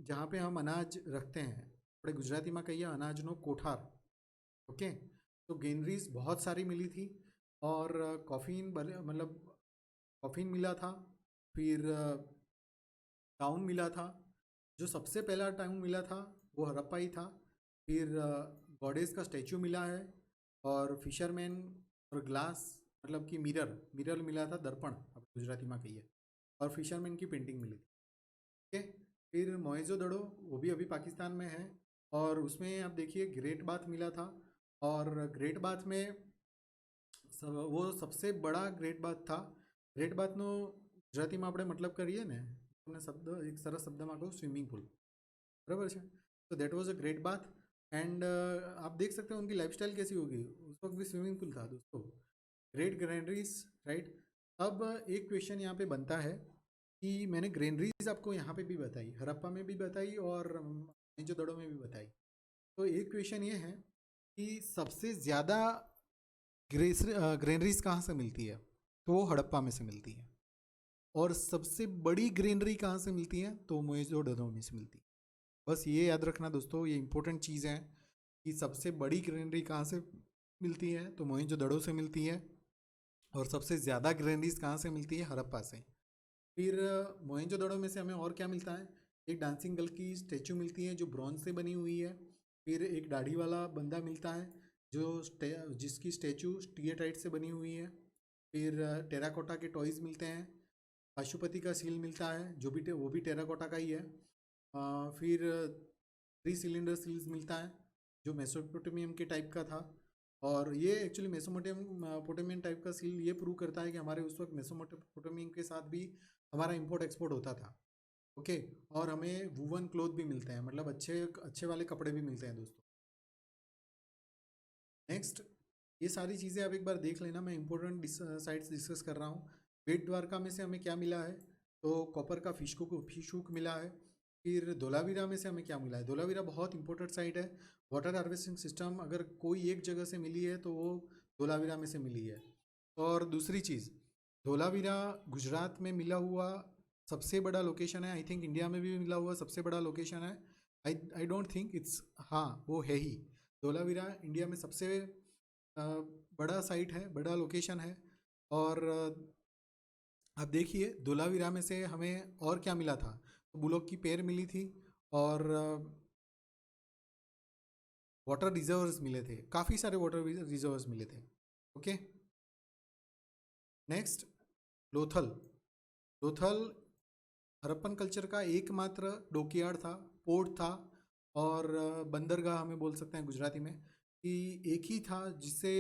जहाँ पे हम अनाज रखते हैं, थोड़े गुजराती में कहिए अनाज नो कोठार। ओके, तो ग्रेनरीज बहुत सारी मिली थी। और कॉफ़ीन मतलब कॉफ़ीन मिला था। फिर टाउन मिला था, जो सबसे पहला टाउन मिला था वो हड़प्पा ही था। फिर गॉडेस का स्टैचू मिला है और फिशरमैन और ग्लास मतलब कि मिरर मिरर मिला था, दर्पण अब गुजराती में कहिए। और फिशरमैन की पेंटिंग मिली थी। ठीक है, फिर मोहेंजोदड़ो वो भी अभी पाकिस्तान में है और उसमें आप देखिए ग्रेट बाथ मिला था। और ग्रेट बाथ में वो सबसे बड़ा ग्रेट बाथ था। ग्रेट बाथનો ગુજરાતીમાં આપણે મતલબ કરીએ ને, તમને શબ્દ એક સરસ શબ્દમાં કહું, સ્વિમિંગ पूल, बराबर है। तो that was a great bath. And आप देख सकते हैं उनकी लाइफस्टाइल कैसी होगी, उस वक्त भी स्विमिंग पूल था दोस्तों। Great granaries, right. अब एक क्वेश्चन यहाँ पे बनता है कि मैंने ग्रेनरीज आपको यहाँ पे भी बताई, हड़प्पा में भी बताई और मोहनजोदड़ो में भी बताई। तो एक क्वेश्चन ये है कि सबसे ज़्यादा ग्रेनरीज कहाँ से मिलती है, तो वो हड़प्पा में से मिलती है। और सबसे बड़ी ग्रेनरी कहाँ से मिलती है, तो मोहनजोदड़ो में से मिलती है। बस ये याद रखना दोस्तों, ये इंपॉर्टेंट चीज़ है कि सबसे बड़ी ग्रेनरी कहाँ से मिलती है, तो मोहनजोदड़ो से मिलती है। और सबसे ज़्यादा ग्रेनरीज कहाँ से मिलती है, हड़प्पा से। फिर मोहनजोदड़ो में से हमें और क्या मिलता है, एक डांसिंग गर्ल की स्टैचू मिलती है जो ब्रॉन्ज से बनी हुई है। फिर एक दाढ़ी वाला बंदा मिलता है जो जिसकी स्टैचू स्टीएटाइट से बनी हुई है। फिर टेराकोटा के टॉयज़ मिलते हैं। पशुपति का सील मिलता है जो भी वो भी टेराकोटा का ही है। फिर 3 सिलेंडर सील्स मिलता है जो मेसोपोटामियम के टाइप का था। और ये एक्चुअली मेसोपोटामियन टाइप का सील ये प्रूव करता है कि हमारे उस वक्त मेसोपोटामियम के साथ भी हमारा इंपोर्ट एक्सपोर्ट होता था। ओके, और हमें वूवन क्लोथ भी मिलते हैं, मतलब अच्छे अच्छे वाले कपड़े भी मिलते हैं दोस्तों। नेक्स्ट, ये सारी चीज़ें आप एक बार देख लेना, मैं इंपॉर्टेंट साइट्स डिस्कस कर रहा हूँ। बेट द्वारका में से हमें क्या मिला है, तो कॉपर का फिश हुक मिला है। फिर धोलावीरा में से हमें क्या मिला है, धोलावीरा बहुत इंपॉर्टेंट साइट है। वाटर हार्वेस्टिंग सिस्टम अगर कोई एक जगह से मिली है तो वो धोलावीरा में से मिली है। और दूसरी चीज़, धोलावीरा गुजरात में मिला हुआ सबसे बड़ा लोकेशन है। आई थिंक इंडिया में भी मिला हुआ सबसे बड़ा लोकेशन है। आई डोंट थिंक इट्स, हाँ वो है ही। धोलावीरा इंडिया में सबसे बड़ा साइट है, बड़ा लोकेशन है। और अब देखिए धोलावीरा में से हमें और क्या मिला था, तो बुलोक की पेड़ मिली थी और वाटर रिजर्व्स मिले थे, काफ़ी सारे वाटर रिजर्व्स मिले थे। Okay, next Lothal. Lothal Harappan culture का एकमात्र डॉकयार्ड था, पोर्ट था और बंदरगाह हमें बोल सकते हैं गुजराती में, कि एक ही था जिससे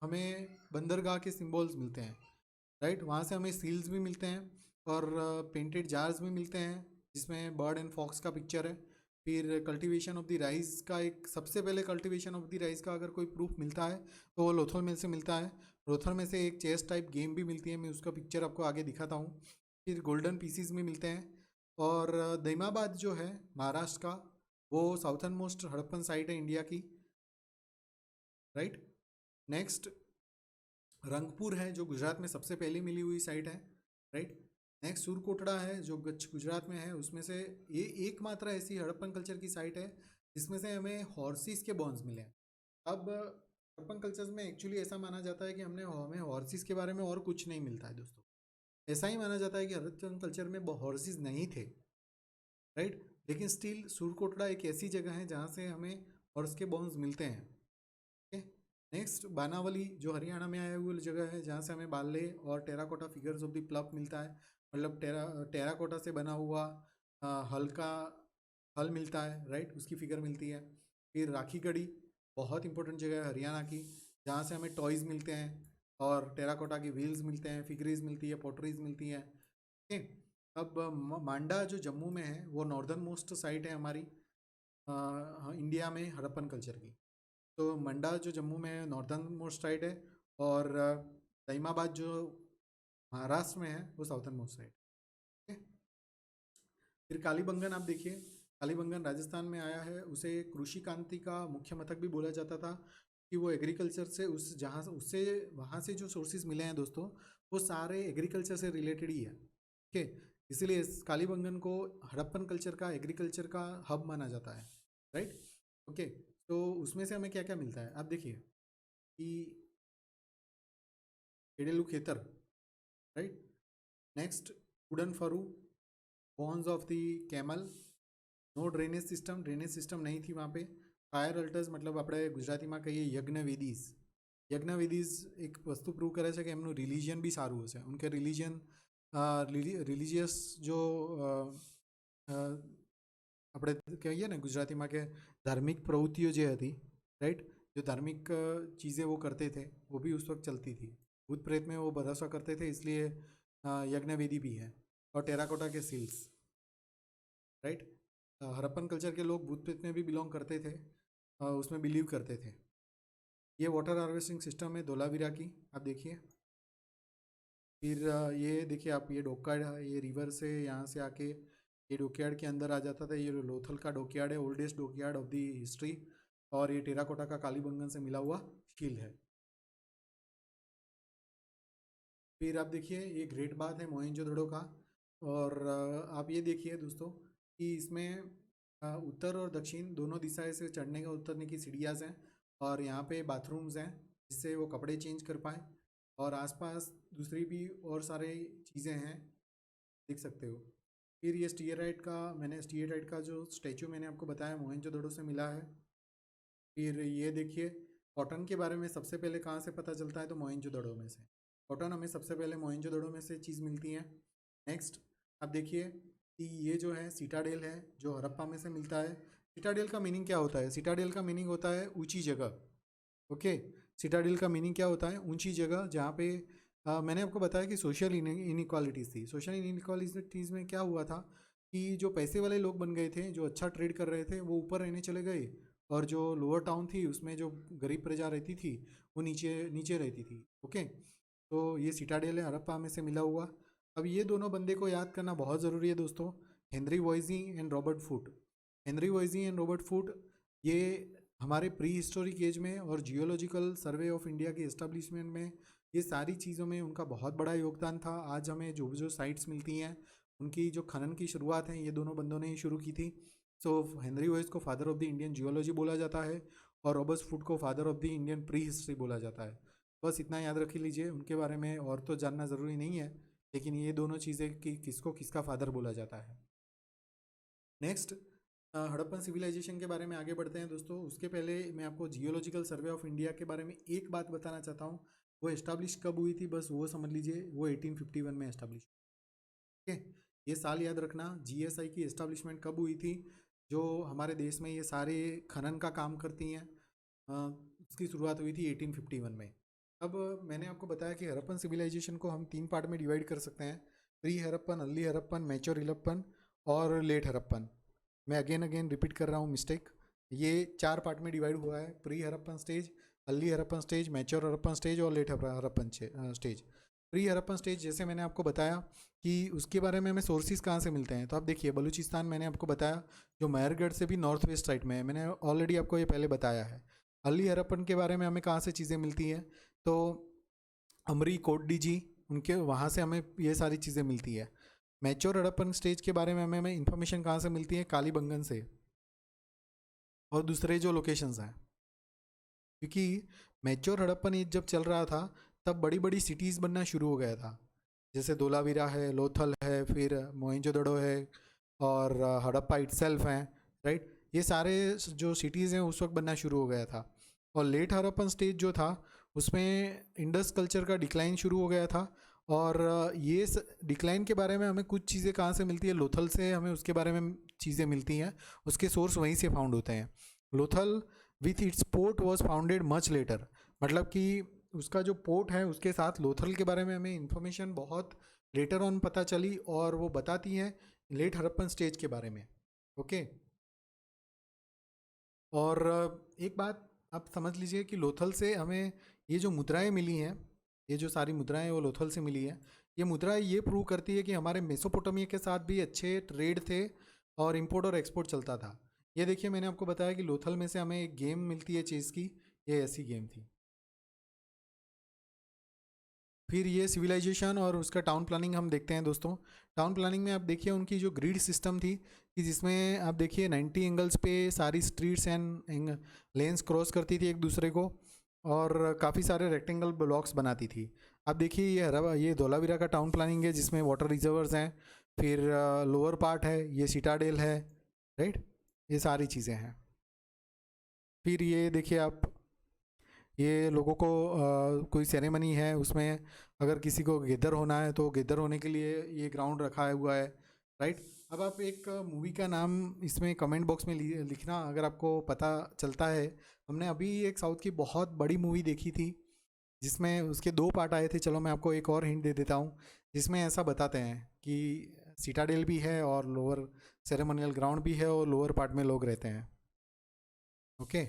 हमें बंदरगाह के सिंबल्स मिलते हैं, राइट। वहाँ से हमें सील्स भी मिलते हैं और पेंटेड जार्स भी मिलते हैं जिसमें बर्ड एंड फॉक्स का पिक्चर है। फिर कल्टीवेशन ऑफ द राइस का, एक सबसे पहले कल्टीवेशन ऑफ द राइस का अगर कोई प्रूफ मिलता है तो वो लोथल में से मिलता है। लोथल में से एक चेस टाइप गेम भी मिलती है, मैं उसका पिक्चर आपको आगे दिखाता हूँ। फिर गोल्डन पीसीज में मिलते हैं। और दैमाबाद जो है महाराष्ट्र का, वो साउथर्न मोस्ट हड़प्पन साइट है इंडिया की, राइट। नेक्स्ट रंगपुर है जो गुजरात में सबसे पहले मिली हुई साइट है, राइट। नेक्स्ट सुरकोटड़ा है जो गुजरात में है, उसमें से ये एकमात्र ऐसी हड़प्पन कल्चर की साइट है जिसमें से हमें हॉर्सिस के बोन्स मिले हैं। अब हड़प्पन कल्चर्स में एक्चुअली ऐसा माना जाता है कि हमें हॉर्सिस के बारे में और कुछ नहीं मिलता है दोस्तों। ऐसा ही माना जाता है कि हड़प्पन कल्चर में हॉर्सिस नहीं थे, राइट। लेकिन स्टिल सुरकोटड़ा एक ऐसी जगह है जहाँ से हमें हॉर्स के बोन्स मिलते हैं। ओके, नेक्स्ट बानावली जो हरियाणा में आया हुआ जगह है जहाँ से हमें बाले और टेराकोटा फिगर्स ऑफ द प्लप मिलता है, मतलब टेराकोटा से बना हुआ हल्का हल मिलता है, राइट, उसकी फिगर मिलती है। फिर राखी गढ़ी बहुत इंपॉर्टेंट जगह है हरियाणा की, जहाँ से हमें टॉयज़ मिलते हैं और टेराकोटा की व्हील्स मिलते हैं, फिगरीज मिलती है, पोटरीज मिलती हैं। ओके, अब मांडा जो जम्मू में है वो नॉर्दर्न मोस्ट साइट है हमारी इंडिया में हड़प्पन कल्चर की। तो मंडा जो जम्मू में है नॉर्दर्न मोस्ट साइड है और तैमाबाद जो महाराष्ट्र में है वो साउथर्न मोस्ट साइड है। फिर कालीबंगन आप देखिए, कालीबंगन राजस्थान में आया है, उसे कृषि क्रांति का मुख्य मथक भी बोला जाता था कि वो एग्रीकल्चर से उस जहाँ से उससे वहाँ से जो सोर्सेज मिले हैं दोस्तों वो सारे एग्रीकल्चर से रिलेटेड ही है। ओके, इसीलिए इस कालीबंगन को हड़प्पन कल्चर का, एग्रीकल्चर का हब माना जाता है, राइट। ओके, तो उसमें से हमें क्या क्या मिलता है आप देखिए कि एडेलू खेतर, right. Next wooden furrow, bones of the camel, no drainage system नहीं थी वहाँ पे। फायर अल्टर्स मतलब આપણે ગુજરાતીમાં કહીએ યજ્ઞવેદીઝ એક વસ્તુ પ્રૂવ કરે છે કે એમનું રિલિજન બી સારું હશે, ઉનકે રિલિજિયસ जो આપણે કહીએ ને ગુજરાતીમાં કે धार्मिक प्रवृत्तियों जो थी, राइट, जो धार्मिक चीज़ें वो करते थे वो भी उस वक्त चलती थी। भूत प्रेत में वो भरोसा करते थे, इसलिए यज्ञवेदी भी है। और टेराकोटा के सील्स, राइट। हड़प्पन कल्चर के लोग भूत प्रेत में भी बिलोंग करते थे, उसमें बिलीव करते थे। ये वाटर हार्वेस्टिंग सिस्टम है धोलावीरा की, आप देखिए। फिर ये देखिए आप, ये डॉकयार्ड, ये रिवर से यहाँ से आके ये डॉकयार्ड के अंदर आ जाता था। ये लोथल का डॉकयार्ड है, oldest dockyard of the history. और ये टेराकोटा का कालीबंगन से मिला हुआ शील्ड है। फिर आप देखिए ये ग्रेट बाथ है मोहनजोदड़ो का। और आप ये देखिए दोस्तों कि इसमें उत्तर और दक्षिण दोनों दिशाएं से चढ़ने का उतरने की सीढ़ियाँ हैं और यहाँ पे बाथरूम्स हैं जिससे वो कपड़े चेंज कर पाए। और आसपास दूसरी भी और सारे चीज़ें हैं, देख सकते हो। फिर ये स्टीयराइट का जो स्टैचू मैंने आपको बताया मोहनजोदड़ो से मिला है। फिर ये देखिए कॉटन के बारे में सबसे पहले कहाँ से पता चलता है, तो मोहनजोदड़ो में से। कॉटन हमें सबसे पहले मोहनजोदड़ो में से चीज़ मिलती है। नेक्स्ट अब देखिए कि ये जो है सिटाडेल है जो हड़प्पा में से मिलता है। सिटाडेल का मीनिंग क्या होता है, सिटाडेल का मीनिंग होता है ऊंची जगह। ओके, सिटाडेल का मीनिंग क्या होता है, ऊंची जगह, जहाँ पे मैंने आपको बताया कि सोशल इनइक्वालिटीज़ थी। सोशल इनइक्वालिटीज़ में क्या हुआ था कि जो पैसे वाले लोग बन गए थे, जो अच्छा ट्रेड कर रहे थे, वो ऊपर रहने चले गए और जो लोअर टाउन थी उसमें जो गरीब प्रजा रहती थी वो नीचे नीचे रहती थी। ओके, तो ये सिटाडेल है हड़प्पा में से मिला हुआ। अब ये दोनों बंदे को याद करना बहुत ज़रूरी है दोस्तों, Henry Voysey and Robert Foote. Henry Voysey and Robert Foote ये हमारे प्री हिस्टोरिक एज में और जियोलॉजिकल सर्वे ऑफ इंडिया के इस्टेब्लिशमेंट में, ये सारी चीज़ों में उनका बहुत बड़ा योगदान था। आज हमें जो जो साइट्स मिलती हैं, उनकी जो खनन की शुरुआत है ये दोनों बंदों ने ही शुरू की थी। सो हेनरी वॉइस को father of the Indian geology बोला जाता है और रॉबर्ट फूट को father of the Indian pre history बोला जाता है। बस इतना याद रख लीजिए उनके बारे में, और तो जानना ज़रूरी नहीं है, लेकिन ये दोनों चीज़ें कि किसको किसका फादर बोला जाता है। नेक्स्ट हड़प्पन सिविलाइजेशन के बारे में आगे बढ़ते हैं दोस्तों। उसके पहले मैं आपको जियोलॉजिकल सर्वे ऑफ इंडिया के बारे में एक बात बताना चाहता हूँ। वो इस्टाब्लिश कब हुई थी, बस वो समझ लीजिए, वो 1851 में इस्टाब्लिश। ठीक है, ये साल याद रखना। जीएसआई की इस्टाब्लिशमेंट कब हुई थी, जो हमारे देश में ये सारे खनन का काम करती हैं, उसकी शुरुआत हुई थी 1851 में। अब मैंने आपको बताया कि हड़प्पन सिविलाइजेशन को हम 3 पार्ट में डिवाइड कर सकते हैं, pre Harappan, early Harappan, mature Harappan और लेट हड़प्पन। मैं अगेन रिपीट कर रहा हूँ, मिस्टेक। ये 4 पार्ट में डिवाइड हुआ है, pre Harappan stage, early Harappan stage, mature Harappan stage और late Harappan stage. Pre Harappan stage जैसे मैंने आपको बताया कि उसके बारे में हमें सोर्सेज कहाँ से मिलते हैं, तो आप देखिए बलूचिस्तान मैंने आपको बताया, जो मेहरगढ़ से भी नॉर्थ वेस्ट साइड में है, मैंने ऑलरेडी आपको ये पहले बताया है। अर्ली हड़प्पन के बारे में हमें कहाँ से चीज़ें मिलती हैं, तो अमरी कोटडी जी, उनके वहाँ से हमें ये सारी चीज़ें मिलती है। मैच्योर हड़प्पन स्टेज के बारे में हमें इन्फॉर्मेशन कहाँ से मिलती है, कालीबंगन से और दूसरे जो लोकेशंस हैं। क्योंकि मैच्योर हड़प्पन एज जब चल रहा था तब बड़ी बड़ी सिटीज़ बनना शुरू हो गया था, जैसे धोलावीरा है, लोथल है, फिर मोहनजोदड़ो है और हड़प्पा इटसेल्फ हैं, राइट। ये सारे जो सिटीज़ हैं उस वक्त बनना शुरू हो गया था। और लेट हड़प्पन स्टेज जो था उसमें इंडस कल्चर का डिक्लाइन शुरू हो गया था। और ये डिक्लाइन के बारे में हमें कुछ चीज़ें कहाँ से मिलती है, लोथल से हमें उसके बारे में चीज़ें मिलती हैं, उसके सोर्स वहीं से फाउंड होते हैं। Lothal with its port was founded much later, मतलब कि उसका जो पोर्ट है उसके साथ लोथल के बारे में हमें इंफॉर्मेशन बहुत लेटर ऑन पता चली, और वो बताती है लेट हड़प्पन स्टेज के बारे में। ओके, और एक बात आप समझ लीजिए कि लोथल से हमें ये जो मुद्राएं मिली हैं, ये जो सारी मुद्राएं वो लोथल से मिली है। ये मुद्राएं ये प्रूव करती है कि हमारे मेसोपोटामिया के साथ भी अच्छे ट्रेड थे और इंपोर्ट और एक्सपोर्ट चलता था। ये देखिए मैंने आपको बताया कि लोथल में से हमें एक गेम मिलती है चेस की, ये ऐसी गेम थी। फिर ये सिविलाइजेशन और उसका टाउन प्लानिंग हम देखते हैं दोस्तों। टाउन प्लानिंग में आप देखिए उनकी जो ग्रिड सिस्टम थी, कि जिसमें आप देखिए 90 एंगल्स पे सारी स्ट्रीट्स एंड लेन्स क्रॉस करती थी एक दूसरे को, और काफ़ी सारे रेक्टेंगल ब्लॉक्स बनाती थी। आप देखिए ये धोलावीरा का टाउन प्लानिंग है, जिसमें वाटर रिजर्वर्स हैं, फिर लोअर पार्ट है, ये सिटाडेल है, राइट, ये सारी चीज़ें हैं। फिर ये देखिए आप, ये लोगों को कोई सेरेमनी है उसमें अगर किसी को गेदर होना है तो गेदर होने के लिए ये ग्राउंड रखा हुआ है, राइट। अब आप एक मूवी का नाम इसमें कमेंट बॉक्स में लिखना अगर आपको पता चलता है। हमने अभी एक साउथ की बहुत बड़ी मूवी देखी थी जिसमें उसके 2 पार्ट आए थे। चलो मैं आपको एक और हिंट दे देता हूँ, जिसमें ऐसा बताते हैं कि सिटाडेल भी है और लोअर सेरेमोनियल ग्राउंड भी है और लोअर पार्ट में लोग रहते हैं। ओके,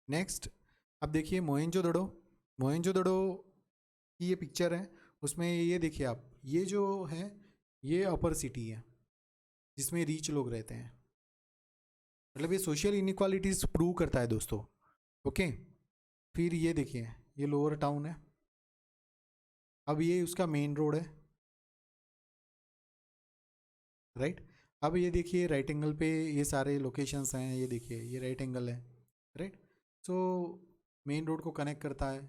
नेक्स्ट अब देखिए मोहनजोदड़ो। मोहनजोदड़ो की ये पिक्चर है, उसमें ये देखिए आप, ये जो है ये अपर सिटी है जिसमें रिच लोग रहते हैं, मतलब ये सोशल इनइक्वालिटीज़ प्रूव करता है दोस्तों। ओके, फिर ये देखिए ये लोअर टाउन है, अब ये उसका मेन रोड है, राइट। अब ये देखिए राइट एंगल पे ये सारे लोकेशंस हैं, ये देखिए ये राइट एंगल है, राइट। सो मेन रोड को कनेक्ट करता है,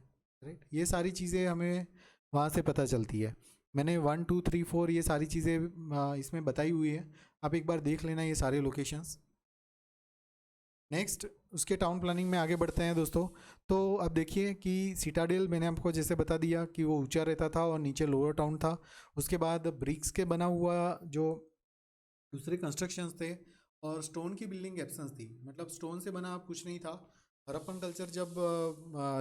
राइट। ये सारी चीज़ें हमें वहाँ से पता चलती है। मैंने 1 2 3 4 ये सारी चीज़ें इसमें बताई हुई है, आप एक बार देख लेना ये सारे लोकेशंस। नेक्स्ट उसके टाउन प्लानिंग में आगे बढ़ते हैं दोस्तों। तो अब देखिए कि सिटाडेल मैंने आपको जैसे बता दिया कि वो ऊंचा रहता था और नीचे लोअर टाउन था। उसके बाद ब्रिक्स के बना हुआ जो दूसरे कंस्ट्रक्शंस थे और स्टोन की बिल्डिंग एब्सेंस थी, मतलब स्टोन से बना अब कुछ नहीं था। हड़प्पन कल्चर जब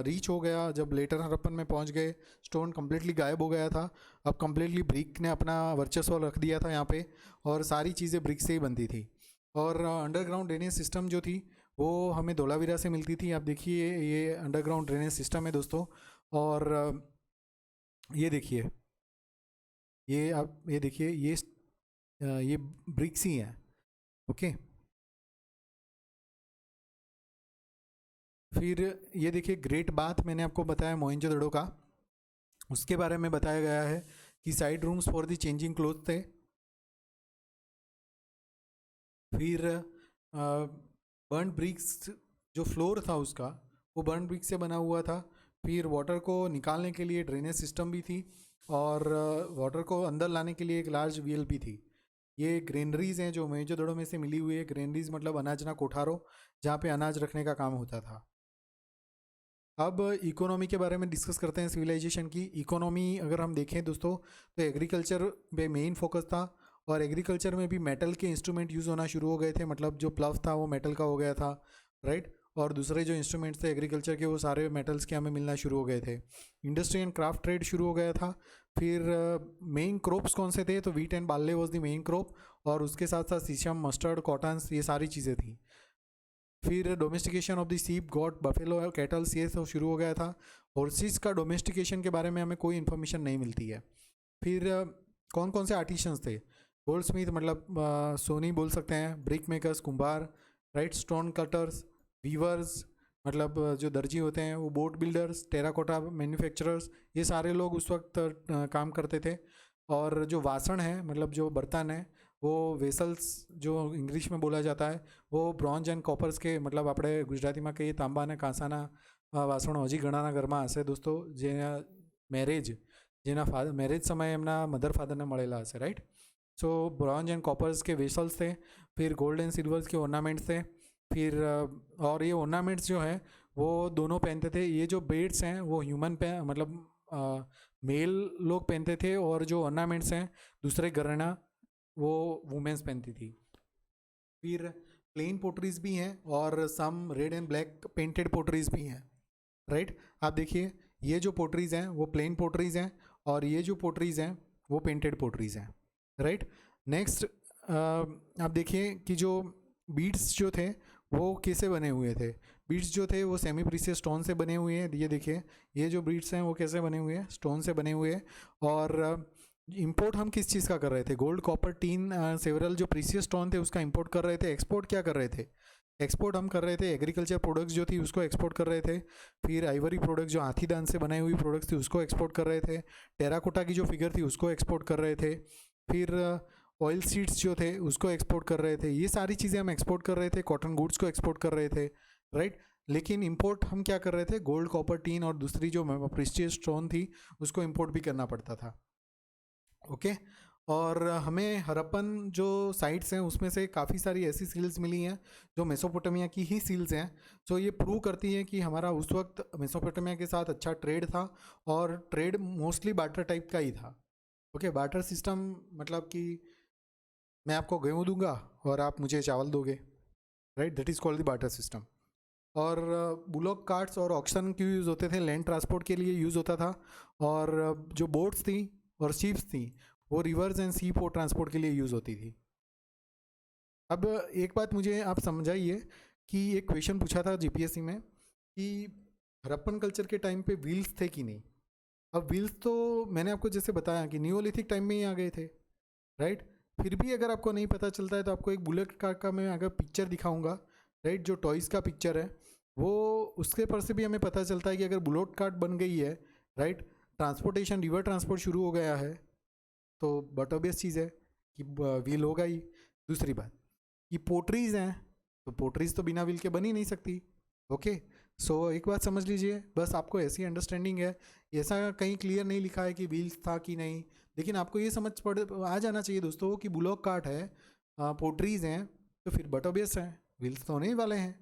रीच हो गया, जब लेटर हड़प्पन में पहुंच गए, स्टोन कम्प्लीटली गायब हो गया था। अब कम्प्लीटली ब्रिक ने अपना वर्चस्व रख दिया था यहाँ पे, और सारी चीज़ें ब्रिक से ही बनती थी। और अंडरग्राउंड ड्रेनेज सिस्टम जो थी वो हमें धोलावीरा से मिलती थी। आप देखिए ये अंडरग्राउंड ड्रेनेज सिस्टम है दोस्तों। और ये देखिए, ये आप ये देखिए, ये ब्रिक्स ही हैं। ओके, फिर ये देखिए ग्रेट बाथ, मैंने आपको बताया मोहनजोदड़ो का, उसके बारे में बताया गया है कि side rooms for the changing cloth थे। फिर बर्न ब्रिक्स, जो फ्लोर था उसका वो बर्न ब्रिक्स से बना हुआ था। फिर वाटर को निकालने के लिए ड्रेनेज सिस्टम भी थी, और वाटर को अंदर लाने के लिए एक लार्ज वीएलपी थी। ये ग्रेनरीज हैं जो मोहनजोदड़ो में से मिली हुई है। ग्रेनरीज मतलब अनाज ना कोठारो, जहाँ पे अनाज रखने का काम होता था। अब इकोनॉमी के बारे में डिस्कस करते हैं, सिविलाइजेशन की इकोनॉमी अगर हम देखें दोस्तों, तो एग्रीकल्चर पे मेन फोकस था। और एग्रीकल्चर में भी मेटल के इंस्ट्रूमेंट यूज़ होना शुरू हो गए थे, मतलब जो प्लव था वो मेटल का हो गया था, राइट। और दूसरे जो इंस्ट्रूमेंट्स थे एग्रीकल्चर के वो सारे मेटल्स के हमें मिलना शुरू हो गए थे। इंडस्ट्री एंड क्राफ्ट ट्रेड शुरू हो गया था। फिर मेन क्रॉप्स कौन से थे, तो wheat and barley was the main crop, और उसके साथ साथ सीसम, मस्टर्ड, कॉटन्स, ये सारी चीज़ें थी। फिर domestication of the ship, got, buffalo, kettles, ये सब शुरू हो गया था। हॉर्सेस का डोमेस्टिकेशन के बारे में हमें कोई इन्फॉर्मेशन नहीं मिलती है। फिर कौन कौन से आर्टिशंस थे, गोल्ड स्मिथ मतलब सोनी बोल सकते हैं, ब्रिक मेकर्स कुंभार, राइट, स्टोन कटर्स, वीवर्स मतलब जो दर्जी होते हैं वो, बोट बिल्डर्स, टेराकोटा मैन्युफैक्चरर्स, ये सारे लोग उस वक्त काम करते थे। और जो वासन है मतलब जो बर्तन है वो वेसल्स जो इंग्लिश में बोला जाता है, वो ब्रोन्ज एंड कॉपर्स के, मतलब આપણે ગુજરાતીમાં કહીએ તાંબા અને કાંસાના વાસણો હજી ઘણાના ઘરમાં હશે દોસ્તો, જે મેરેજ, જેના મેરેજ સમયે એમના મધર ફાધરને મળેલા હશે, રાइट। सो ब्रॉन्ज एंड कॉपर्स के वेसल्स थे। फिर गोल्ड एंड सिल्वर्स के ऑर्नामेंट्स थे। फिर और ये ऑर्नामेंट्स जो है वो दोनों पहनते थे। ये जो बेड्स हैं वो ह्यूमन पे मतलब मेल लोग पहनते थे, और जो ऑर्नामेंट्स हैं दूसरे गहना वो वुमेन्स पहनती थी। फिर प्लेन पोटरीज भी हैं और some red and black painted potteries भी हैं, राइट। आप देखिए ये जो पोटरीज हैं वो प्लेन पोटरीज हैं, और ये जो पोटरीज हैं वो पेंटेड पोटरीज हैं, राइट। नेक्स्ट आप देखिए कि जो बीड्स जो थे वो कैसे बने हुए थे। बीड्स जो थे वो सेमी प्रीसियस स्टोन से बने हुए हैं। ये देखिए ये जो बीड्स हैं वो कैसे बने हुए हैं, स्टोन से बने हुए हैं। और इंपोर्ट हम किस चीज़ का कर रहे थे, गोल्ड, कॉपर, टीन, सेवरल जो प्रीसियस स्टोन थे उसका इंपोर्ट कर रहे थे। एक्सपोर्ट क्या कर रहे थे, एक्सपोर्ट हम कर रहे थे एग्रीकल्चर प्रोडक्ट्स जो थी उसको एक्सपोर्ट कर रहे थे। फिर आइवरी प्रोडक्ट्स जो हाथी दांत से बनाई हुई प्रोडक्ट्स थी उसको एक्सपोर्ट कर रहे थे। टेराकोटा की जो फिगर थी उसको एक्सपोर्ट कर रहे थे। फिर ऑयल सीड्स जो थे उसको एक्सपोर्ट कर रहे थे। ये सारी चीज़ें हम एक्सपोर्ट कर रहे थे, कॉटन गुड्स को एक्सपोर्ट कर रहे थे, राइट। लेकिन इंपोर्ट हम क्या कर रहे थे, गोल्ड, कॉपर, टीन और दूसरी जो प्रीशियस स्टोन थी उसको इंपोर्ट भी करना पड़ता था, ओके। और हमें हरप्पन जो साइट्स हैं उसमें से काफ़ी सारी ऐसी सील्स मिली हैं जो मेसोपोटामिया की ही सील्स हैं। सो ये प्रूव करती है कि हमारा उस वक्त मेसोपोटामिया के साथ अच्छा ट्रेड था, और ट्रेड मोस्टली बार्टर टाइप का ही था, ओके। बार्टर सिस्टम मतलब कि मैं आपको गेहूँ दूंगा और आप मुझे चावल दोगे, right, that is called the barter system. और बुलॉक कार्ट्स और ऑक्शन क्यों यूज़ होते थे, लैंड ट्रांसपोर्ट के लिए यूज़ होता था। और जो बोट्स थी और शिप्स थी वो rivers and sea port transport के लिए यूज़ होती थी। अब एक बात मुझे आप समझाइए कि एक क्वेश्चन पूछा था जीपीएससी में कि हड़प्पन कल्चर के टाइम पे व्हील्स थे कि नहीं। अब व्हील्स तो मैंने आपको जैसे बताया कि नियोलिथिक टाइम में ही आ गए थे, राइट। फिर भी अगर आपको नहीं पता चलता है तो आपको एक बुलेट कार का मैं अगर पिक्चर दिखाऊंगा, राइट, जो टॉयज़ का पिक्चर है वो, उसके पर से भी हमें पता चलता है कि अगर बुलेट कार्ट बन गई है, राइट, ट्रांसपोर्टेशन रिवर ट्रांसपोर्ट शुरू हो गया है, तो बट ऑब्वियस चीज़ है कि व्हील होगा ही। दूसरी बात कि पोट्रीज़ हैं तो पोट्रीज़ तो बिना व्हील के बन ही नहीं सकती, ओके। सो एक बात समझ लीजिए, बस आपको ऐसी अंडरस्टैंडिंग है, ऐसा कहीं क्लियर नहीं लिखा है कि व्हील्स था कि नहीं, लेकिन आपको ये समझ पड़ आ जाना चाहिए दोस्तों कि बुलॉक कार्ट है, पोट्रीज़ हैं, तो फिर बट ऑब्वियस है व्हील्स तो होने ही वाले हैं।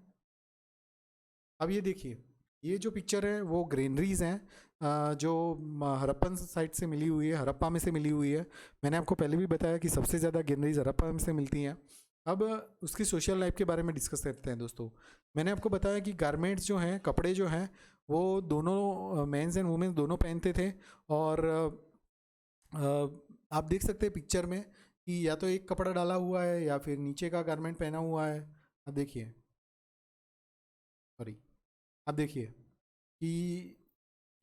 अब ये देखिए ये जो पिक्चर है वो ग्रेनरीज हैं जो हड़प्पन साइट से मिली हुई है, हड़प्पा में से मिली हुई है। मैंने आपको पहले भी बताया कि सबसे ज़्यादा ग्रेनरीज हड़प्पा में से मिलती हैं। अब उसकी सोशल लाइफ के बारे में डिस्कस करते हैं दोस्तों। मैंने आपको बताया कि गारमेंट्स जो हैं, कपड़े जो हैं, वो दोनों मेंस एंड वुमेन्स दोनों पहनते थे। और आप देख सकते हैं पिक्चर में कि या तो एक कपड़ा डाला हुआ है या फिर नीचे का गारमेंट पहना हुआ है। अब देखिए सॉरी। अब देखिए कि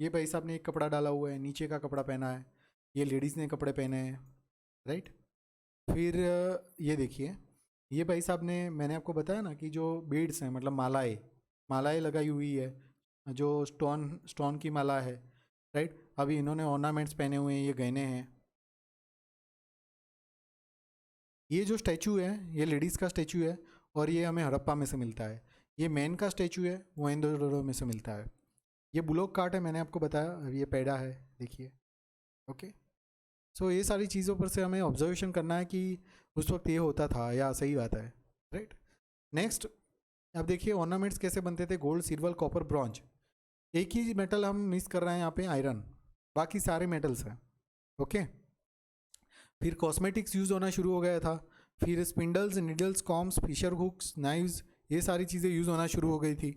ये भाई साहब ने एक कपड़ा डाला हुआ है, नीचे का कपड़ा पहना है, ये लेडीज़ ने कपड़े पहने हैं, राइट। फिर ये देखिए, ये भाई साहब ने, मैंने आपको बताया ना कि जो बीड्स हैं मतलब मालाएं, मालाएं लगाई हुई है, जो स्टोन स्टोन की माला है, राइट। अभी इन्होंने ऑर्नामेंट्स पहने हुए हैं, ये गहने हैं। ये जो स्टैचू है ये लेडीज़ का स्टैचू है और ये हमें हड़प्पा में से मिलता है। ये मैन का स्टैचू है, वो मोहनजोदड़ो में से मिलता है। ये बुलोक कार्ट है, मैंने आपको बताया। अब ये पैडा है, देखिए। ओके, सो ये सारी चीज़ों पर से हमें ऑब्जर्वेशन करना है कि उस वक्त ये होता था या सही बात है, राइट। नेक्स्ट, अब देखिए ऑर्नामेंट्स कैसे बनते थे। Gold, silver, copper, bronze. एक ही मेटल हम मिस कर रहे हैं यहाँ पे, आयरन, बाकी सारे मेटल्स हैं। ओके, फिर कॉस्मेटिक्स यूज़ होना शुरू हो गया था। फिर spindles, needles, combs, fisher hooks, knives, ये सारी चीज़ें यूज़ होना शुरू हो गई थी।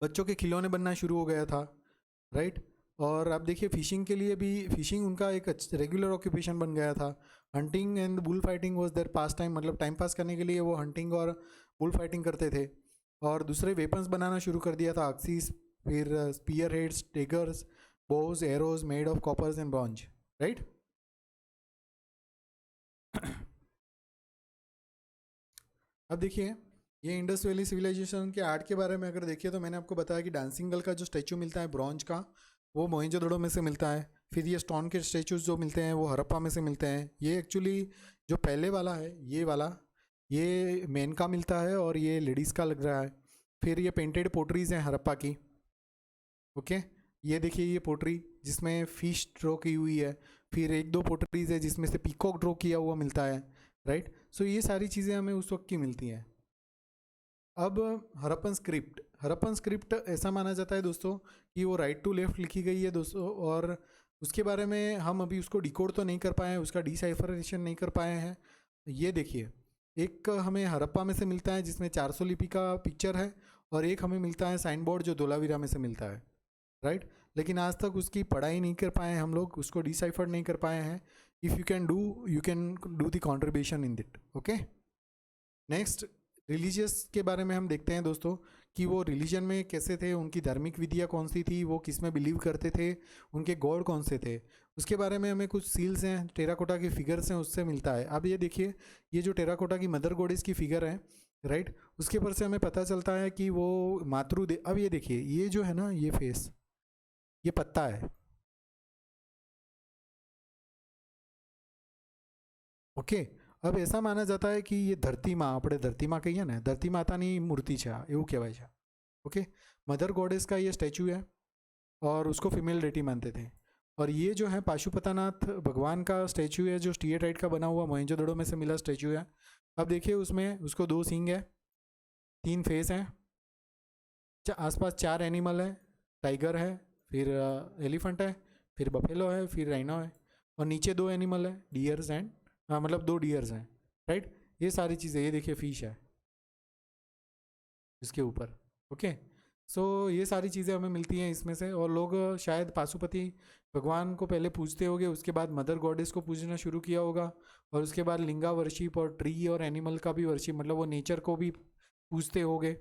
बच्चों के खिलौने बनना शुरू हो गया था, राइट। और अब देखिए फिशिंग के लिए भी, फिशिंग उनका एक रेगुलर ऑक्यूपेशन बन गया था। Hunting and bull fighting was their pass time, मतलब टाइम पास करने के लिए वो हंटिंग और बुल फाइटिंग करते थे। और दूसरे वेपन्स बनाना शुरू कर दिया था, अक्सीस, फिर spear heads, daggers, bows, arrows made of coppers and bronze, right. अब देखिए, ये इंडस वैली सिविलाइजेशन के आर्ट के बारे में अगर देखिए तो मैंने आपको बताया कि डांसिंग गर्ल का जो स्टैचू मिलता है ब्रॉन्ज का, वो मोहनजोदड़ो में से मिलता है। फिर ये स्टोन के स्टैचूज जो मिलते हैं वो हड़प्पा में से मिलते हैं। ये एक्चुअली जो पहले वाला है, ये वाला, ये मेन का मिलता है और ये लेडीज़ का लग रहा है। फिर ये पेंटेड पोट्रीज़ हैं हड़प्पा की। ओके, ये देखिए ये पोट्री जिसमें फिश ड्रॉ की हुई है। फिर एक दो पोट्रीज है जिसमें से पीकॉक ड्रॉ किया हुआ मिलता है, राइट। सो ये सारी चीज़ें हमें उस वक्त की मिलती हैं। अब हड़प्पन स्क्रिप्ट, हड़प्पन स्क्रिप्ट ऐसा माना जाता है दोस्तों कि वो राइट टू लेफ्ट लिखी गई है दोस्तों, और उसके बारे में हम अभी उसको डिकोड तो नहीं कर पाए हैं, उसका डिसाइफरेशन नहीं कर पाए हैं। ये देखिए, एक हमें हड़प्पा में से मिलता है जिसमें 400 लिपि का पिक्चर है, और एक हमें मिलता है साइन बोर्ड जो धोलावीरा में से मिलता है, राइट। लेकिन आज तक उसकी पढ़ाई नहीं कर पाए हैं हम लोग, उसको डिसाइफर नहीं कर पाए हैं। If you can do the contribution in that. Okay, next, religious के बारे में हम देखते हैं दोस्तों कि वो रिलीजन में कैसे थे, उनकी धार्मिक विधियाँ कौन सी थी, वो किस में बिलीव करते थे, उनके गॉड कौन से थे। उसके बारे में हमें कुछ सील्स हैं, टेराकोटा के फिगर्स हैं, उससे मिलता है। अब ये देखिए, ये जो टेराकोटा की मदर गॉडेस की फिगर है, राइट, उसके पर से हमें पता चलता है कि वो मातृ। अब ये देखिए, ये जो है ना, ये फेस, ये पत्ता है। ओके, अब ऐसा माना जाता है कि ये धरती माँ, આપણે ધરતી માં કહીએ ને, ધરતી માતાની મૂર્તિ છે, એવું કહેવાય છે। ओके, मदर गॉडेस का ये स्टैचू है और उसको फीमेल डेटी मानते थे। और ये जो है पाशुपतानाथ भगवान का स्टैचू है, जो स्टीएटाइट का बना हुआ मोहनजोदड़ो में से मिला स्टैचू है। अब देखिए उसमें उसको 2 सींग है, 3 फेस हैं, आसपास 4 एनिमल है, टाइगर है, फिर एलिफेंट है, फिर बफेलो है, फिर राइनो है, और नीचे 2 एनिमल है, डियर्स एंड, मतलब 2 डियर्स हैं, राइट। ये सारी चीज़ें, ये देखिए फिश है इसके ऊपर। ओके, सो ये सारी चीज़ें हमें मिलती हैं इसमें से। और लोग शायद पाशुपति भगवान को पहले पूजते होंगे, उसके बाद मदर गॉडेस को पूजना शुरू किया होगा, और उसके बाद लिंगा वर्शिप और ट्री और एनिमल का भी वर्शिप, मतलब वो नेचर को भी पूजते होंगे,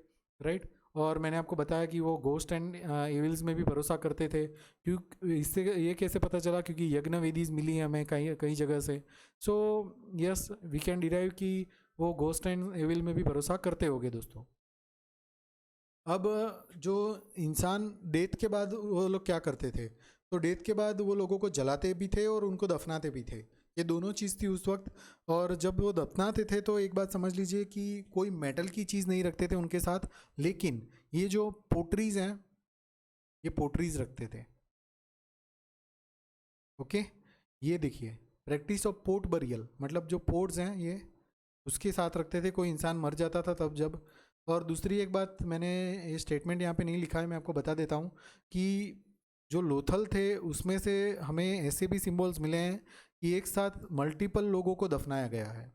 राइट। और मैंने आपको बताया कि वो गोस्ट एंड एविल्स में भी भरोसा करते थे। क्यों, इससे ये कैसे पता चला, क्योंकि यज्ञ वेदीज मिली हैं हमें कई कई जगह से। So yes, we can derive कि वो गोस्ट एंड एविल में भी भरोसा करते होंगे दोस्तों। अब जो इंसान डेथ के बाद वो लोग क्या करते थे, तो डेथ के बाद वो लोगों को जलाते भी थे और उनको दफनाते भी थे, ये दोनों चीज़ थी उस वक्त। और जब वो दफनाते थे तो एक बात समझ लीजिए कि कोई मेटल की चीज़ नहीं रखते थे उनके साथ, लेकिन ये जो पोट्रीज हैं, ये पोट्रीज रखते थे। ओके, ये देखिए, प्रैक्टिस ऑफ पोर्ट बरियल, मतलब जो पोर्ट्स हैं ये उसके साथ रखते थे, कोई इंसान मर जाता था तब जब। और दूसरी एक बात, मैंने ये स्टेटमेंट यहाँ पे नहीं लिखा है, मैं आपको बता देता हूँ कि जो लोथल थे उसमें से हमें ऐसे भी सिंबल्स मिले हैं कि एक साथ मल्टीपल लोगों को दफनाया गया है,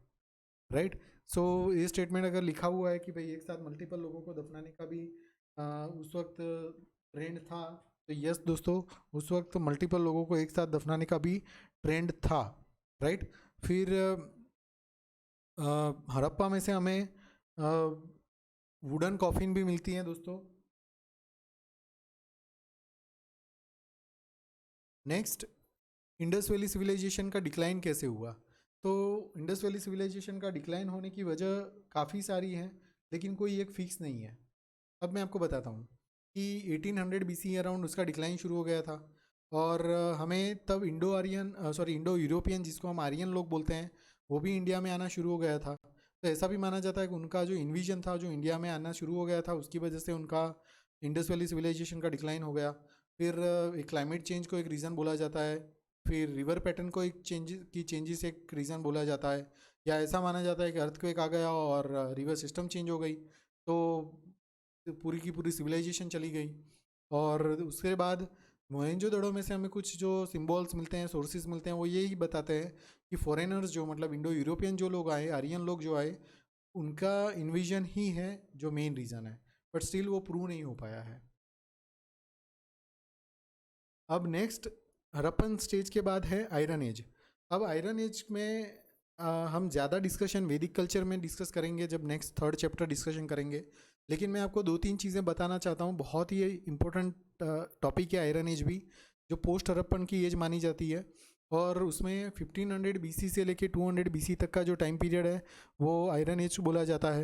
राइट। सो ये स्टेटमेंट अगर लिखा हुआ है कि भाई एक साथ मल्टीपल लोगों को दफनाने का भी उस वक्त ट्रेंड था, तो यस दोस्तों, उस वक्त मल्टीपल लोगों को एक साथ दफनाने का भी ट्रेंड था, राइट। फिर हड़प्पा में से हमें वुडन कॉफिन भी मिलती हैं दोस्तों। नेक्स्ट, इंडस वैली सिविलाइजेशन का डिक्लाइन कैसे हुआ। तो इंडस वैली सिविलाइजेशन का डिक्लाइन होने की वजह काफ़ी सारी हैं, लेकिन कोई एक फिक्स नहीं है। अब मैं आपको बताता हूँ कि 1800 BC अराउंड उसका डिक्लाइन शुरू हो गया था, और हमें तब इंडो यूरोपियन, जिसको हम आर्यन लोग बोलते हैं, वो भी इंडिया में आना शुरू हो गया था। तो ऐसा भी माना जाता है कि उनका जो इन्विजन था, जो इंडिया में आना शुरू हो गया था, उसकी वजह से उनका इंडस वैली सिविलाइजेशन का डिक्लाइन हो गया। फिर क्लाइमेट चेंज को एक रीज़न बोला जाता है, फिर रिवर पैटर्न को एक चेंजेस एक रीज़न बोला जाता है, या ऐसा माना जाता है कि अर्थक्वेक आ गया और रिवर सिस्टम चेंज हो गई, तो पूरी की पूरी सिविलाइजेशन चली गई। और उसके बाद मोहनजोदड़ो में से हमें कुछ जो सिम्बॉल्स मिलते हैं, सोर्सेज मिलते हैं, वो यही बताते हैं कि फॉरेनर्स जो, मतलब इंडो यूरोपियन जो लोग आए, आर्यन लोग जो आए, उनका इन्विजन ही है जो मेन रीज़न है, बट स्टिल वो प्रूव नहीं हो पाया है। अब नेक्स्ट हड़प्पन स्टेज के बाद है आयरन एज। अब आयरन एज में हम ज़्यादा डिस्कशन वैदिक कल्चर में डिस्कस करेंगे जब नेक्स्ट थर्ड चैप्टर डिस्कशन करेंगे, लेकिन मैं आपको 2-3 चीज़ें बताना चाहता हूँ। बहुत ही इम्पोर्टेंट टॉपिक है आयरन एज भी, जो पोस्ट हड़प्पन की एज मानी जाती है, और उसमें 1500 BC से लेके 200 BC तक का जो टाइम पीरियड है वो आयरन एज बोला जाता है,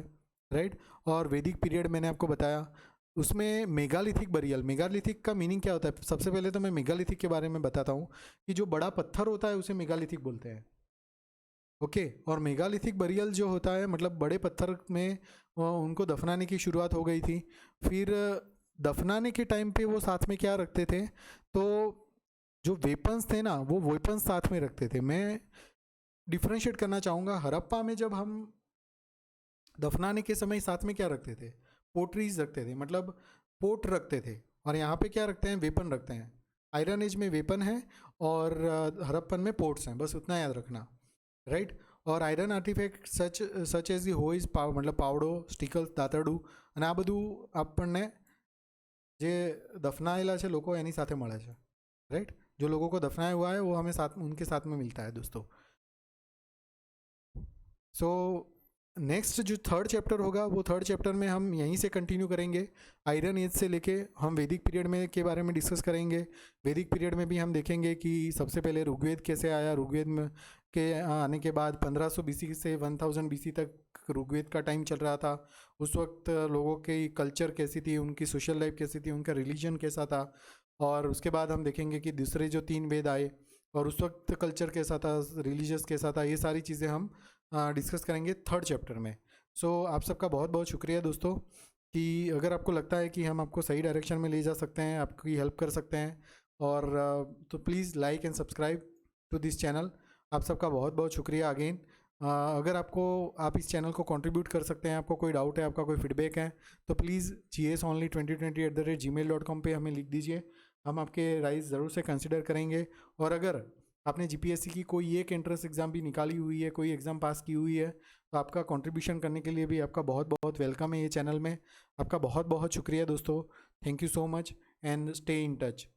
राइट। और वैदिक पीरियड मैंने आपको बताया, उसमें मेगालिथिक बरियल, मेगालिथिक का मीनिंग क्या होता है। सबसे पहले तो मैं मेगालिथिक के बारे में बताता हूँ कि जो बड़ा पत्थर होता है उसे मेगालिथिक बोलते हैं, ओके। और मेगालिथिक बरियल जो होता है, मतलब बड़े पत्थर में उनको दफनाने की शुरुआत हो गई थी। फिर दफनाने के टाइम पे वो साथ में क्या रखते थे, तो जो वेपन्स थे ना, वो वेपन्स साथ में रखते थे। मैं डिफ्रेंशिएट करना चाहूँगा, हड़प्पा में जब हम दफनाने के समय साथ में क्या रखते थे, पोट्रीज रखते थे, मतलब पोट रखते थे, और यहाँ पे क्या रखते हैं, वेपन रखते हैं। आयरन एज में वेपन है और हड़प्पन में पोर्ट्स हैं, बस उतना याद रखना, राइट। और iron artifact such as the hoes, मतलब પાવડો, સ્ટીકલ્સ, દાતરડું, અને આ બધું આપણને જે દફનાયેલા છે લોકો એની સાથે મળે છે, राइट। जो लोगों को दफनाया हुआ है वो हमें साथ उनके साथ में मिलता है दोस्तों। सो नेक्स्ट जो थर्ड चैप्टर होगा, वो थर्ड चैप्टर में हम यहीं से कंटिन्यू करेंगे, आयरन एज से लेके हम वैदिक पीरियड में के बारे में डिस्कस करेंगे। वैदिक पीरियड में भी हम देखेंगे कि सबसे पहले ऋग्वेद कैसे आया, ऋग्वेद में के आने के बाद 1500 BC से 1000 BC तक ऋग्वेद का टाइम चल रहा था। उस वक्त लोगों की कल्चर कैसी थी, उनकी सोशल लाइफ कैसी थी, उनका रिलीजन कैसा था। और उसके बाद हम देखेंगे कि दूसरे जो 3 वेद आए और उस वक्त कल्चर कैसा था, रिलीजियस कैसा था, ये सारी चीज़ें हम डिस्कस करेंगे थर्ड चैप्टर में। सो आप सबका बहुत बहुत शुक्रिया दोस्तों, कि अगर आपको लगता है कि हम आपको सही डायरेक्शन में ले जा सकते हैं, आपकी हेल्प कर सकते हैं, और तो please like and subscribe to this channel. आप सबका बहुत बहुत शुक्रिया अगेन। अगर आप इस चैनल को कंट्रीब्यूट कर सकते हैं, आपको कोई डाउट है, आपका कोई फीडबैक है, तो प्लीज़ gsonly2020@gmail.com पे हमें लिख दीजिए, हम आपके राइज ज़रूर से कंसिडर करेंगे। और अगर आपने GPSC की कोई एक एंट्रेंस एग्ज़ाम भी निकाली हुई है, कोई एग्ज़ाम पास की हुई है, तो आपका कंट्रीब्यूशन करने के लिए भी आपका बहुत बहुत वेलकम है ये चैनल में। आपका बहुत बहुत शुक्रिया दोस्तों। Thank you so much and stay in touch.